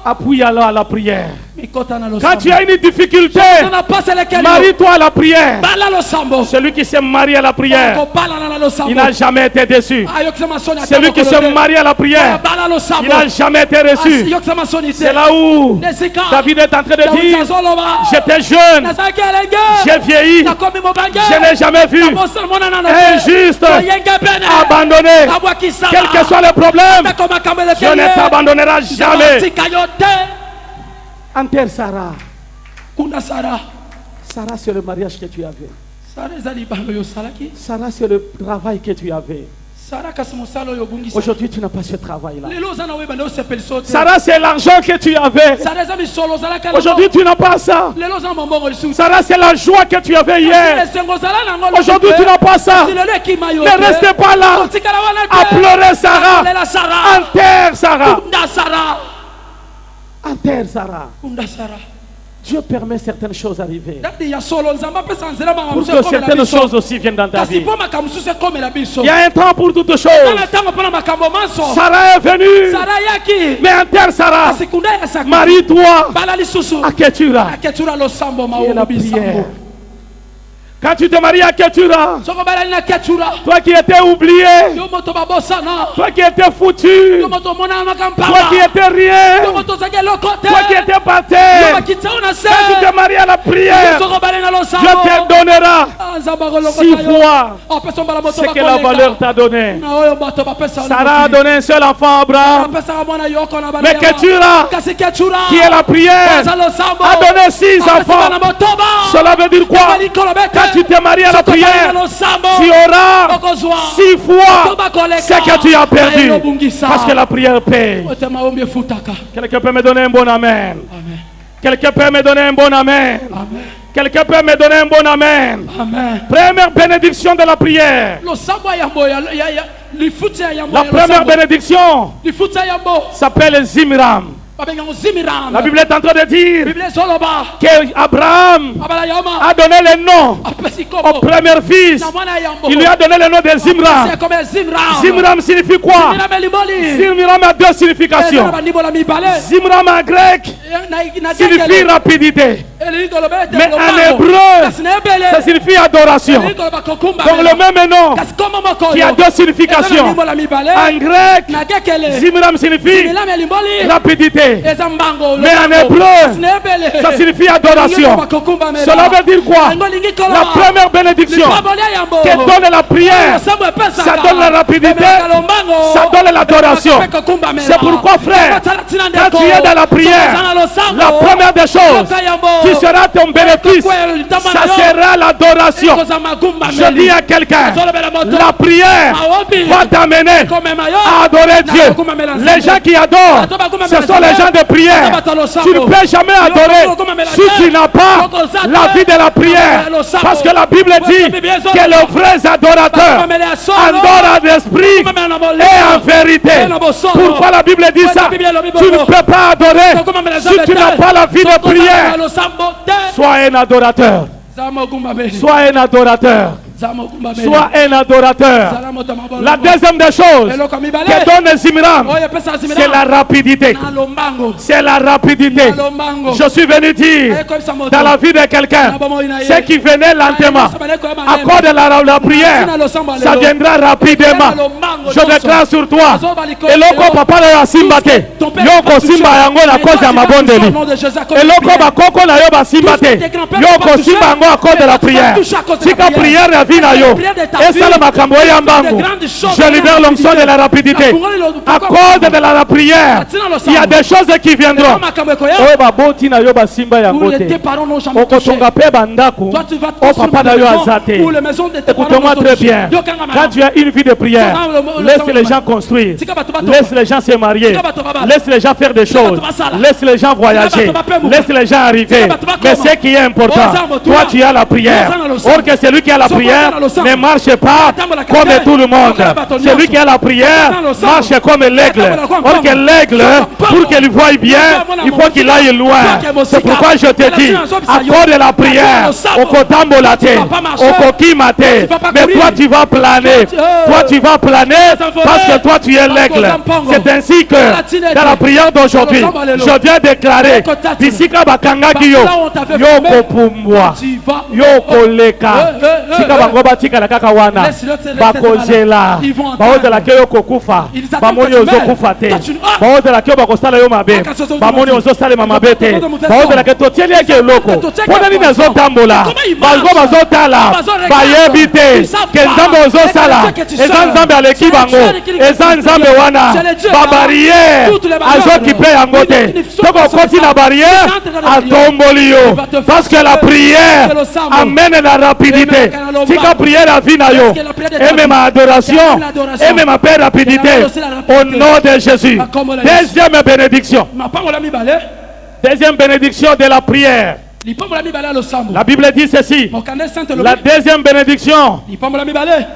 S3: appuie-le à la prière. Quand tu as une difficulté, marie-toi à la prière. Celui qui s'est marié à la prière, il n'a jamais été déçu. Celui qui s'est marié à la prière, il n'a jamais été reçu. C'est là où David est en train de dire, j'étais jeune, j'ai vieilli, je n'ai jamais vu un juste abandonné. Quel que soit le problème, je ne t'abandonnerai jamais. Enterre Sarah. Sarah, c'est le mariage que tu avais. Sarah, c'est le travail que tu avais. Aujourd'hui, tu n'as pas ce travail-là. Sarah, c'est l'argent que tu avais. Aujourd'hui, tu n'as pas ça. Sarah, c'est la joie que tu avais hier. Aujourd'hui, tu n'as pas ça. Ne restez pas là à pleurer Sarah. Enterre Sarah. Enterre Sarah. Dieu permet certaines choses d'arriver pour que certaines choses aussi viennent dans ta vie. Il y a un temps pour toutes choses. Sarah est venue, mais enterre Sarah. Marie-toi à Ketura. Et la prière. Quand tu te maries à Ketura, toi qui étais oublié, toi qui étais foutu, toi qui étais rien, toi qui étais parti, quand tu te maries à la prière, Dieu te donnera 6 fois ce que la valeur t'a donné. Sarah a donné un seul enfant à Abraham, mais Ketura, qui est la prière, a donné 6 enfants. Cela veut dire quoi? Quand tu te maries à la prière, tu auras 6 fois ce que tu as perdu. Parce que la prière paye. Quelqu'un peut me donner un bon amen? Quelqu'un peut me donner un bon amen? Quelqu'un peut me donner un bon amen? Première bénédiction de la prière. La première bénédiction s'appelle Zimram. La Bible est en train de dire qu'Abraham a donné le nom au premier fils. Il lui a donné le nom de Zimram. Zimram signifie quoi? Zimram a deux significations. Zimram en grec signifie rapidité. Mais en hébreu, ça signifie adoration. Donc le même nom qui a deux significations. En grec, Zimram signifie rapidité. Mais en hébreu, ça signifie adoration. Cela veut dire quoi? La première bénédiction que donne la prière, ça donne la rapidité, ça donne l'adoration. C'est pourquoi, frère, quand tu es dans la prière, la première des choses qui sera ton bénéfice, ça sera l'adoration. Je dis à quelqu'un, la prière va t'amener à adorer Dieu. Les gens qui adorent, ce sont les gens de prière. Tu ne peux jamais adorer si tu n'as pas la vie de la prière. Parce que la Bible dit que les vrais adorateurs adorent en esprit et en vérité. Pourquoi la Bible dit ça? Tu ne peux pas adorer si tu n'as pas la vie de prière. Sois un adorateur. Sois un adorateur. Sois un adorateur. La deuxième des choses que donne Zimram, c'est la rapidité. C'est la rapidité. Je suis venu dire dans la vie de quelqu'un, ce qui venait lentement, à cause de la prière, ça viendra rapidement. Je déclare sur toi. Et loko papa la simbate. Yoko simba yango la cause ya mabondeli. Et loko bakoko na yo ba simbate. Yoko simba yango à cause de la prière. Tika prière ya vie na yo. Et ça le makambo ya mbango. Je libère l'onction de la rapidité. À cause de la prière, il y a des choses qui viendront. Oh baboti na yo ba simba ya ngote. Okotonga pe bandako. Oh papa na yo azate. Écoute-moi très bien. Quand tu as une vie de prière, laisse les gens construire. Laisse les gens se marier. Laisse les gens faire des choses. Laisse les gens voyager. Laisse les gens arriver. Mais ce qui est important, toi tu as la prière. Or que celui qui a la prière ne marche pas comme tout le monde. Celui qui a la prière marche comme l'aigle. Or que l'aigle, pour qu'il voie bien, il faut qu'il aille loin. C'est pourquoi je te dis, à cause de la prière, au kotambolate, au kokimate, mais toi tu vas planer. Toi tu vas planer parce que toi tu es l'aigle. C'est ainsi que dans la prière d'aujourd'hui, je viens déclarer Bisika bakanga kiyo yoko pumbwa yoko leka sika bangoba tika la kaka wana bakozela baoza la keyo kokufa bamoni ozokufa te baoza la keyo bakosala yo mabe bamoni ozosala mabe te baoza la keyo tieli eke loko pona nini azotambola bazoba bazotala bayebi te ke nzambe ozosala eza nzambe aleki bango eza nzambe wana babariere azokipe yango te toko okoti na barrière atomboli yo parce que la prière amène la rapidité. Tika prière la vie na yo et même adoration et même paix rapidité au nom de Jésus. Deuxième bénédiction. Deuxième bénédiction de la prière. La Bible dit ceci. La deuxième bénédiction,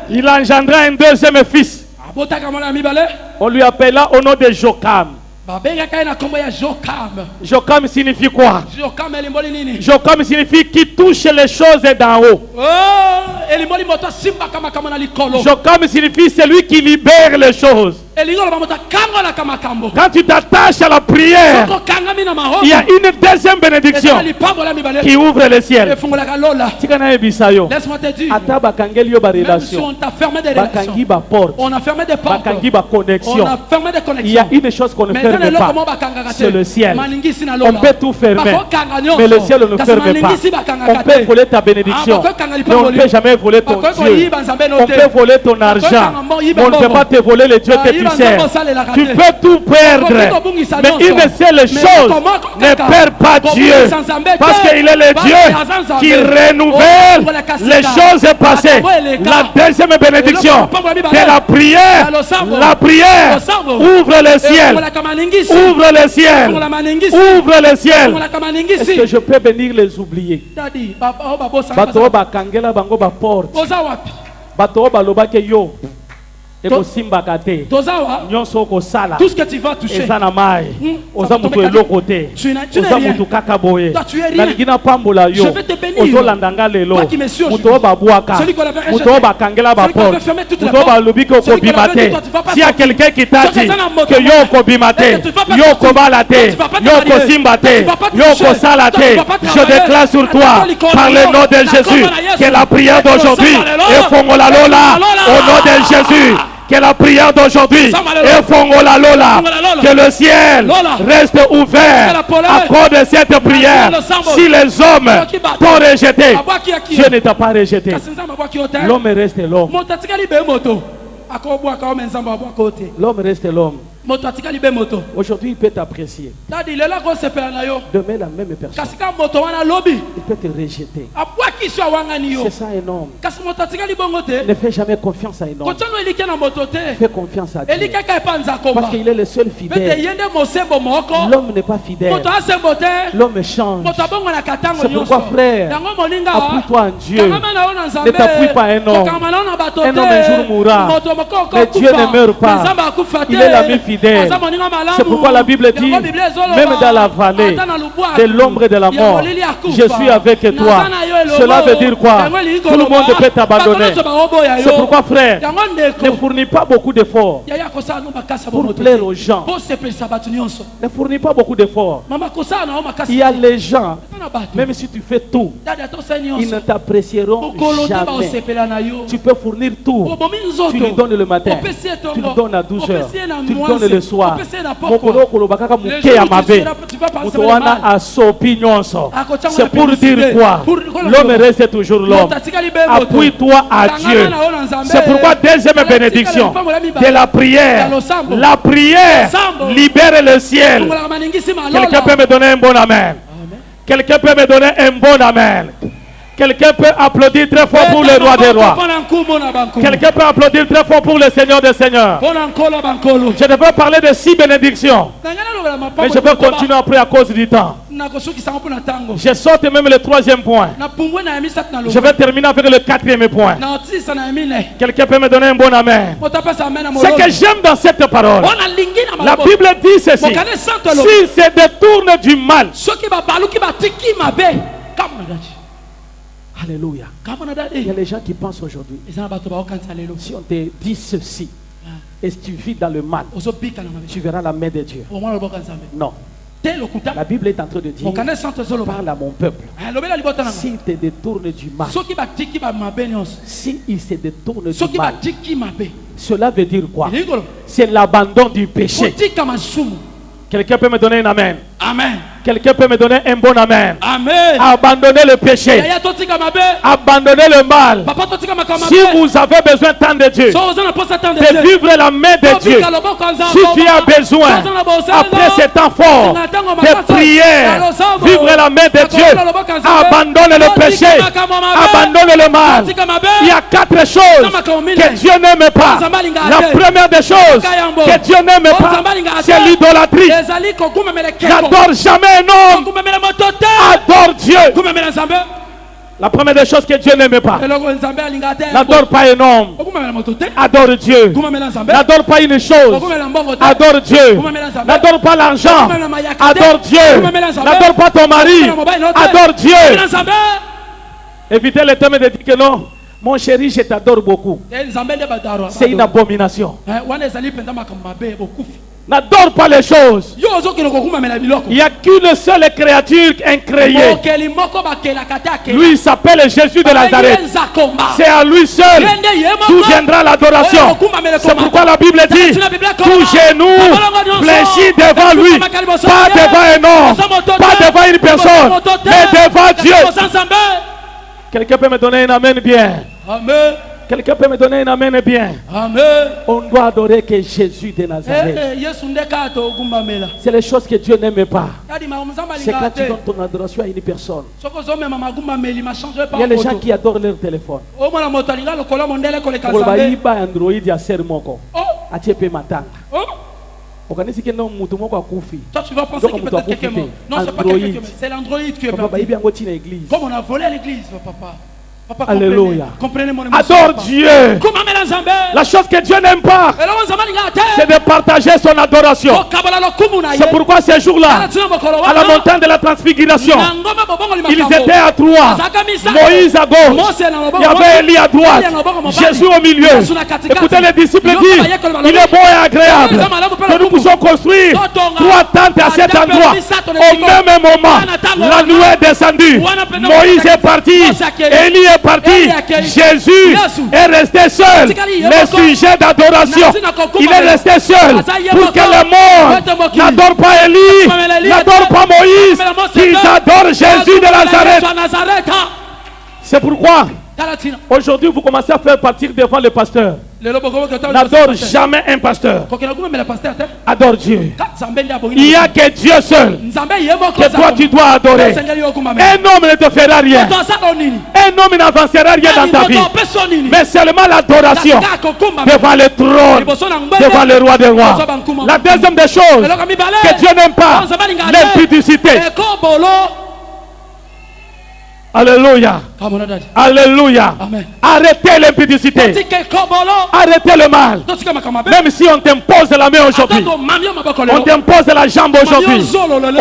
S3: il engendra un deuxième fils. On lui appela au nom de Jokam. Jokam signifie quoi? Jokam signifie qui touche les choses d'en haut. Jokam signifie celui qui libère les choses. Quand tu t'attaches à la prière, il y a une deuxième bénédiction qui ouvre le ciel.
S2: Laisse-moi te dire, même si on t'a fermé des relations, on a fermé des portes, on a fermé des connexions,
S3: il y a une chose qu'on ne ferme pas, c'est le ciel. On peut tout fermer, mais le ciel ne ferme pas. On peut voler ta bénédiction, mais on ne peut jamais voler ton Dieu. On peut voler ton argent, mais on ne peut pas te voler le Dieu que tu sers. Tu peux tout perdre, mais une seule chose ne perd pas Dieu, parce qu'il est le Dieu qui renouvelle les choses passées. La deuxième bénédiction de la prière ouvre le ciel, ouvre le ciel, ouvre le ciel. Est-ce que je peux venir les oublier? Bato bakangela bango ba porte, bato balobake yo Tout ce
S2: que tu vas toucher,
S3: tu n'as rien. Je vais te bénir. Toi qui me suis aujourd'hui, celui qu'on avait rejeté, celui qu'on avait fermé toutes les portes, celui qu'on avait dit, toi, tu vas pas s'il y a
S2: sortir.
S3: quelqu'un qui t'a dit que je déclare sur toi par le nom de Jésus que la prière d'aujourd'hui est Fongolalola au nom de Jésus. Que la prière d'aujourd'hui est Fongolalola. Que le ciel reste ouvert à cause de cette prière. Si les hommes t'ont rejeté, Dieu ne t'a pas rejeté. L'homme reste l'homme. L'homme reste l'homme. Aujourd'hui, il peut t'apprécier. Demain, la même personne. Il peut te rejeter. C'est ça un homme. Ne fais jamais confiance à un homme. Fais confiance à Dieu. Parce qu'il est le seul fidèle. L'homme n'est pas fidèle. L'homme change. C'est pourquoi, frère, appuie-toi en Dieu. Ne t'appuie pas à un homme. Un homme un jour mourra. Mais Dieu ne meurt pas. Il est l'ami fidèle. C'est pourquoi la Bible dit, même dans la vallée de l'ombre et de la mort, je suis avec toi. Cela veut dire quoi? Tout le monde peut t'abandonner. C'est pourquoi, frère, ne fournis pas beaucoup d'efforts pour plaire aux gens. Ne fournis pas beaucoup d'efforts. Il y a les gens, même si tu fais tout, ils ne t'apprécieront jamais. Tu peux fournir tout. Tu lui donnes le matin, tu lui donnes à 12 heures, tu lui donnes le soir. C'est pour dire quoi? L'homme reste toujours l'homme. Appuie-toi à Dieu. C'est pourquoi deuxième bénédiction de la prière. La prière libère le ciel. Quelqu'un peut me donner un bon amen? Quelqu'un peut me donner un bon amen? Quelqu'un peut applaudir très fort pour le roi des rois. Quelqu'un peut applaudir très fort pour le Seigneur des seigneurs. Je devais parler de 6 bénédictions, mais je vais continuer après à cause du temps. Je saute même le 3e point. Je vais terminer avec le 4e point. Quelqu'un peut me donner un bon amen? Ce que j'aime dans cette parole, la Bible dit ceci: si se détourne du mal. Alléluia. Il y a les gens qui pensent aujourd'hui, si on te dit ceci, et si tu vis dans le mal, tu verras la main de Dieu. Non. La Bible est en train de dire, parle à mon peuple. S'il te détourne du mal, s'il se détourne du mal, cela veut dire quoi? C'est l'abandon du péché. Quelqu'un peut me donner un amen? Amen. Quelqu'un peut me donner un bon amen? Amen. Abandonnez le péché. Abandonnez le mal. Si vous avez besoin tant de Dieu, de vivre la main de Dieu, si tu as besoin, après ces temps forts, de prière, vivre la main de Dieu, abandonne le péché, abandonne le mal. Il y a 4 choses que Dieu n'aime pas. La première des choses que Dieu n'aime pas, c'est l'idolâtrie. N'adore jamais un homme. Adore Dieu. La première des choses que Dieu n'aime pas. N'adore pas un homme. Adore Dieu. N'adore pas une chose. Adore Dieu. N'adore pas l'argent. Adore Dieu. N'adore pas ton mari. Adore Dieu. Évitez le thème de dire que non, mon chéri, je t'adore beaucoup. C'est une abomination. N'adore pas les choses. Il n'y a qu'une seule créature incréée. Lui, il s'appelle Jésus de Nazareth. C'est à lui seul d'où viendra l'adoration. C'est pourquoi la Bible dit, tout genou fléchit devant lui. Pas devant un homme, pas devant une personne, mais devant Dieu. Quelqu'un peut me donner un amen bien? Amen. Quelqu'un peut me donner un amen bien? Amen. On doit adorer que Jésus de Nazareth. C'est les choses que Dieu n'aime pas. C'est quand tu donnes ton adoration à une personne. Il y a les gens qui adorent leur téléphone. Android ya ser moko. Achepe matanga. Toi, tu vas penser qu'il peut être quelqu'un mort. Non, c'est pas quelqu'un, c'est l'Android qui est parti. Comme on a volé à l'église, papa. Alléluia. Adore Dieu. La chose que Dieu n'aime pas, c'est de partager son adoration. C'est pourquoi ces jours-là, à la montagne de la transfiguration, ils étaient à droite, Moïse à gauche, il y avait Élie à droite, Jésus au milieu. Écoutez, les disciples disent, il est beau et agréable que nous puissions construire 3 tentes à cet endroit. Au même moment, la nuée est descendue, Moïse est parti, Élie est parti, Jésus est resté seul. Le sujet d'adoration, il est resté seul pour que le monde n'adore pas Élie, n'adore pas Moïse, qu'ils adorent Jésus de Nazareth. C'est pourquoi aujourd'hui vous commencez à faire partir devant le pasteur. N'adore jamais un pasteur. Adore Dieu. Il n'y a que Dieu seul que toi tu dois adorer. Un homme ne te fera rien. Un homme n'avancera rien dans ta vie. Mais seulement l'adoration devant le trône, devant le roi des rois. La deuxième des choses que Dieu n'aime pas, l'impudicité. Alléluia. Alléluia. Arrêtez l'impudicité. Arrêtez le mal. Même si on t'impose la main aujourd'hui, on t'impose la jambe aujourd'hui,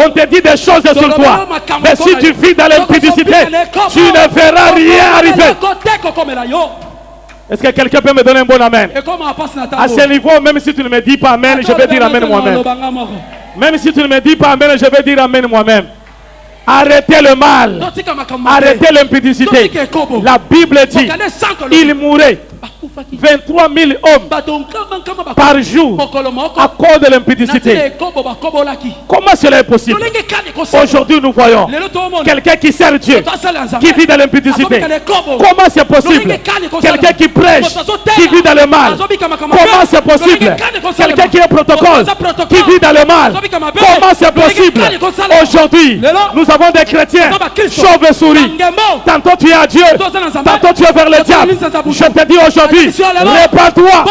S3: on te dit des choses sur toi. Mais si tu vis dans l'impudicité, tu ne verras rien arriver. Est-ce que quelqu'un peut me donner un bon amen? À ce niveau, même si tu ne me dis pas amen, je vais dire amen moi-même. Même si tu ne me dis pas amen, je vais dire amen moi-même. Arrêtez le mal. Arrêtez l'impudicité. La Bible dit, il mourait 23 000 hommes par jour à cause de l'impudicité. Comment cela est possible? Aujourd'hui nous voyons quelqu'un qui sert Dieu, qui vit dans l'impudicité. Comment c'est possible? Quelqu'un qui prêche, qui vit dans le mal. Comment c'est possible? Quelqu'un qui est protocole, qui vit dans le mal. Comment c'est possible? Aujourd'hui nous avons des chrétiens chauves-souris. Tantôt tu es à Dieu, tantôt tu es vers le diable. Je te dis aujourd'hui, répands-toi.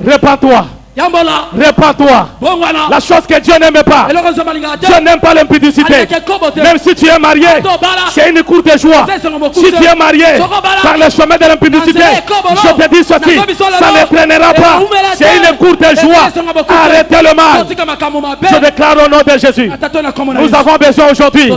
S3: Répands-toi. Répands-toi. La chose que Dieu n'aime pas, Dieu n'aime pas l'impudicité. Même si tu es marié, c'est une courte joie. Si tu es marié par le chemin de l'impudicité, je te dis ceci, ça ne traînera pas. C'est une courte joie. Arrêtez le mal. Je déclare au nom de Jésus, nous avons besoin aujourd'hui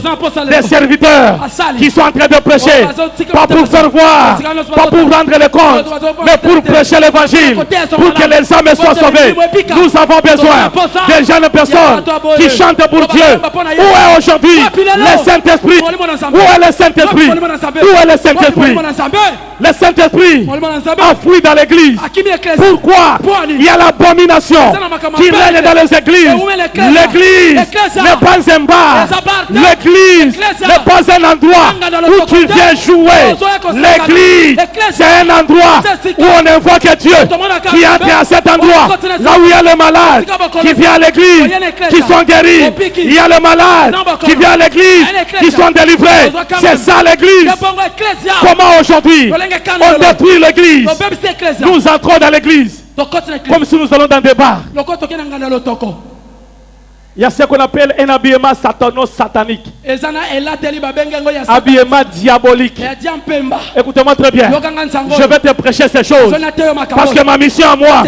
S3: des serviteurs qui sont en train de prêcher, pas pour faire voir, pas pour rendre les comptes, mais pour prêcher l'évangile, pour que les âmes soient sauvées. Nous avons besoin de jeunes personnes qui chantent pour Dieu. Où est aujourd'hui le Saint-Esprit? Où est le Saint-Esprit? Où est le Saint-Esprit? Le Saint-Esprit a fui dans l'église. Pourquoi? Il y a l'abomination qui règne dans les églises. L'église n'est pas un bar. L'église n'est pas un endroit où tu viens jouer. L'église, c'est un endroit où on invoque Dieu qui entre à cet endroit. Là où il y a les malades qui viennent à l'église, qui sont guéris. Il y a les malades qui viennent à l'église, qui sont délivrés. C'est ça l'église. Comment aujourd'hui on détruit l'église? Nous entrons dans l'église comme si nous allons dans des bars. Il y a ce qu'on appelle un habillement satanique. Habillement diabolique. Écoutez-moi très bien. Je vais te prêcher ces choses. Parce que ma mission à moi,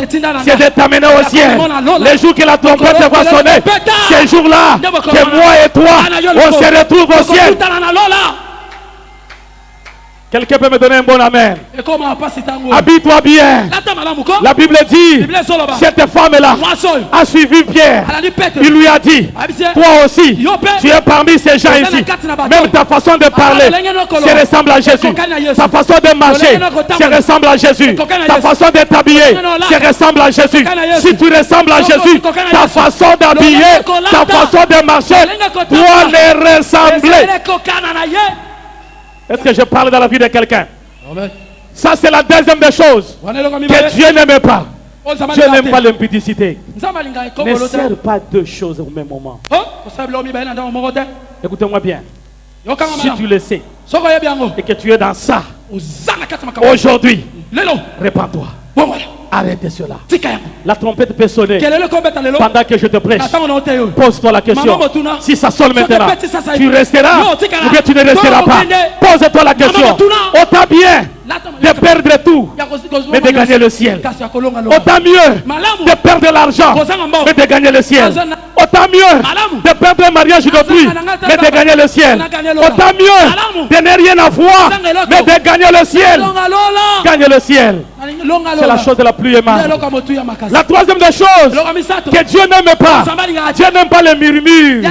S3: c'est de t'amener au ciel. Les jours que la trompette va sonner, ces jours-là, que moi et toi, on se retrouve au ciel. Quelqu'un peut me donner un bon amen? Habille-toi bien. La Bible dit, cette femme-là a suivi Pierre. Il lui a dit, toi aussi, tu es parmi ces gens ici. Même ta façon de parler, ça ressemble à Jésus. Ta façon de marcher, ça ressemble à Jésus. Ta façon de t'habiller, ça ressemble à Jésus. Si tu ressembles à Jésus, ta façon d'habiller, ta façon de marcher doit les ressembler. Est-ce que je parle dans la vie de quelqu'un? Ça, c'est la deuxième des choses que Dieu n'aime pas. Dieu n'aime pas l'impudicité. Ne sert pas deux choses au même moment. Écoutez-moi bien. Si tu le sais et que tu es dans ça, aujourd'hui, répands-toi. Arrêtez cela. La trompette peut sonner. Pendant que je te prêche, pose-toi la question. Si ça sonne maintenant, tu resteras ou bien tu ne resteras pas. Pose-toi la question. Autant bien de perdre tout, mais de gagner le ciel. Autant mieux de perdre l'argent, mais de gagner le ciel. Autant mieux de perdre un mariage d'autrui, mais de gagner le ciel. Autant mieux de ne rien avoir, mais de gagner le ciel. Gagner le ciel. C'est la chose la plus aimable. La troisième des choses que Dieu n'aime pas, Dieu n'aime pas les murmures.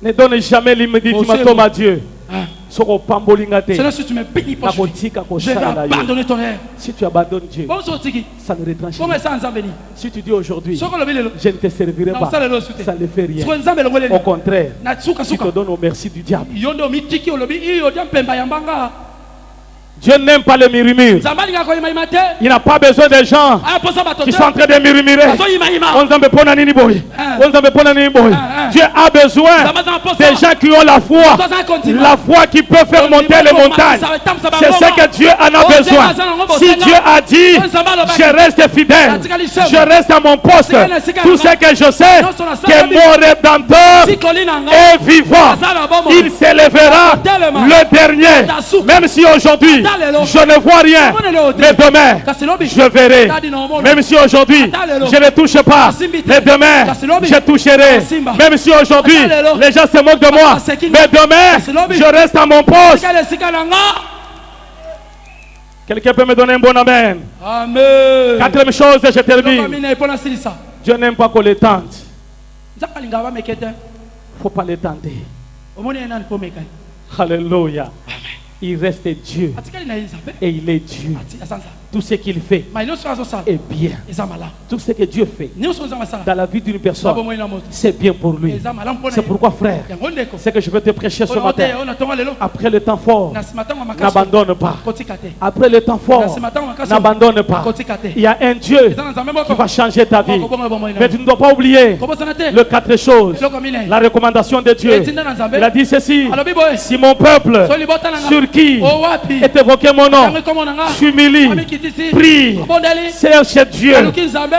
S3: Ne donne jamais l'immédiatement à Dieu.
S2: Sinon, si tu me bénis pas, je vais abandonner ton air.
S3: Si tu abandonnes Dieu, ça ne retranche rien. Si tu dis aujourd'hui, je ne te servirai pas, ça ne fait rien. Au contraire, tu te donnes au merci du diable. Dieu n'aime pas les murmures. Il n'a pas besoin des gens qui sont en train de murmurer. Dieu a besoin des gens qui ont la foi qui peut faire monter les montagnes. C'est ce que Dieu en a besoin. Si Dieu a dit, je reste fidèle, je reste à mon poste, tout ce que je sais, que mon Rédempteur est vivant, il s'élèvera le dernier. Même si aujourd'hui je ne vois rien, mais demain je verrai. Même si aujourd'hui je ne touche pas, mais demain je toucherai. Même si aujourd'hui les gens se moquent de moi, mais demain je reste à mon poste. Quelqu'un peut me donner un bon amen? Amen. Quatrième chose, je termine. Dieu n'aime pas qu'on les tente. Il ne faut pas les tenter. Alléluia. Il reste Dieu et il est Dieu. Tout ce qu'il fait est bien. Tout ce que Dieu fait dans la vie d'une personne, c'est bien pour lui. C'est pourquoi, frère, ce que je veux te prêcher ce matin, après le temps fort, n'abandonne pas. Après le temps fort, n'abandonne pas. Il y a un Dieu qui va changer ta vie. Mais tu ne dois pas oublier le quatre choses. La recommandation de Dieu. Il a dit ceci: si mon peuple sur qui est évoqué mon nom s'humilie, prie, cherche Dieu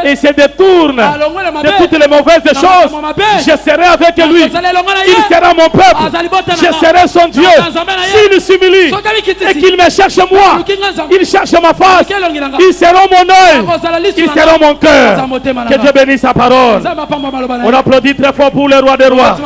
S3: et se détourne de toutes les mauvaises choses, je serai avec lui. Il sera mon peuple, je serai son Dieu. S'il s'humilie et qu'il me cherche moi, il cherche ma face, ils seront mon œil, ils seront mon cœur. Que Dieu bénisse sa parole. On applaudit très fort pour le roi des rois.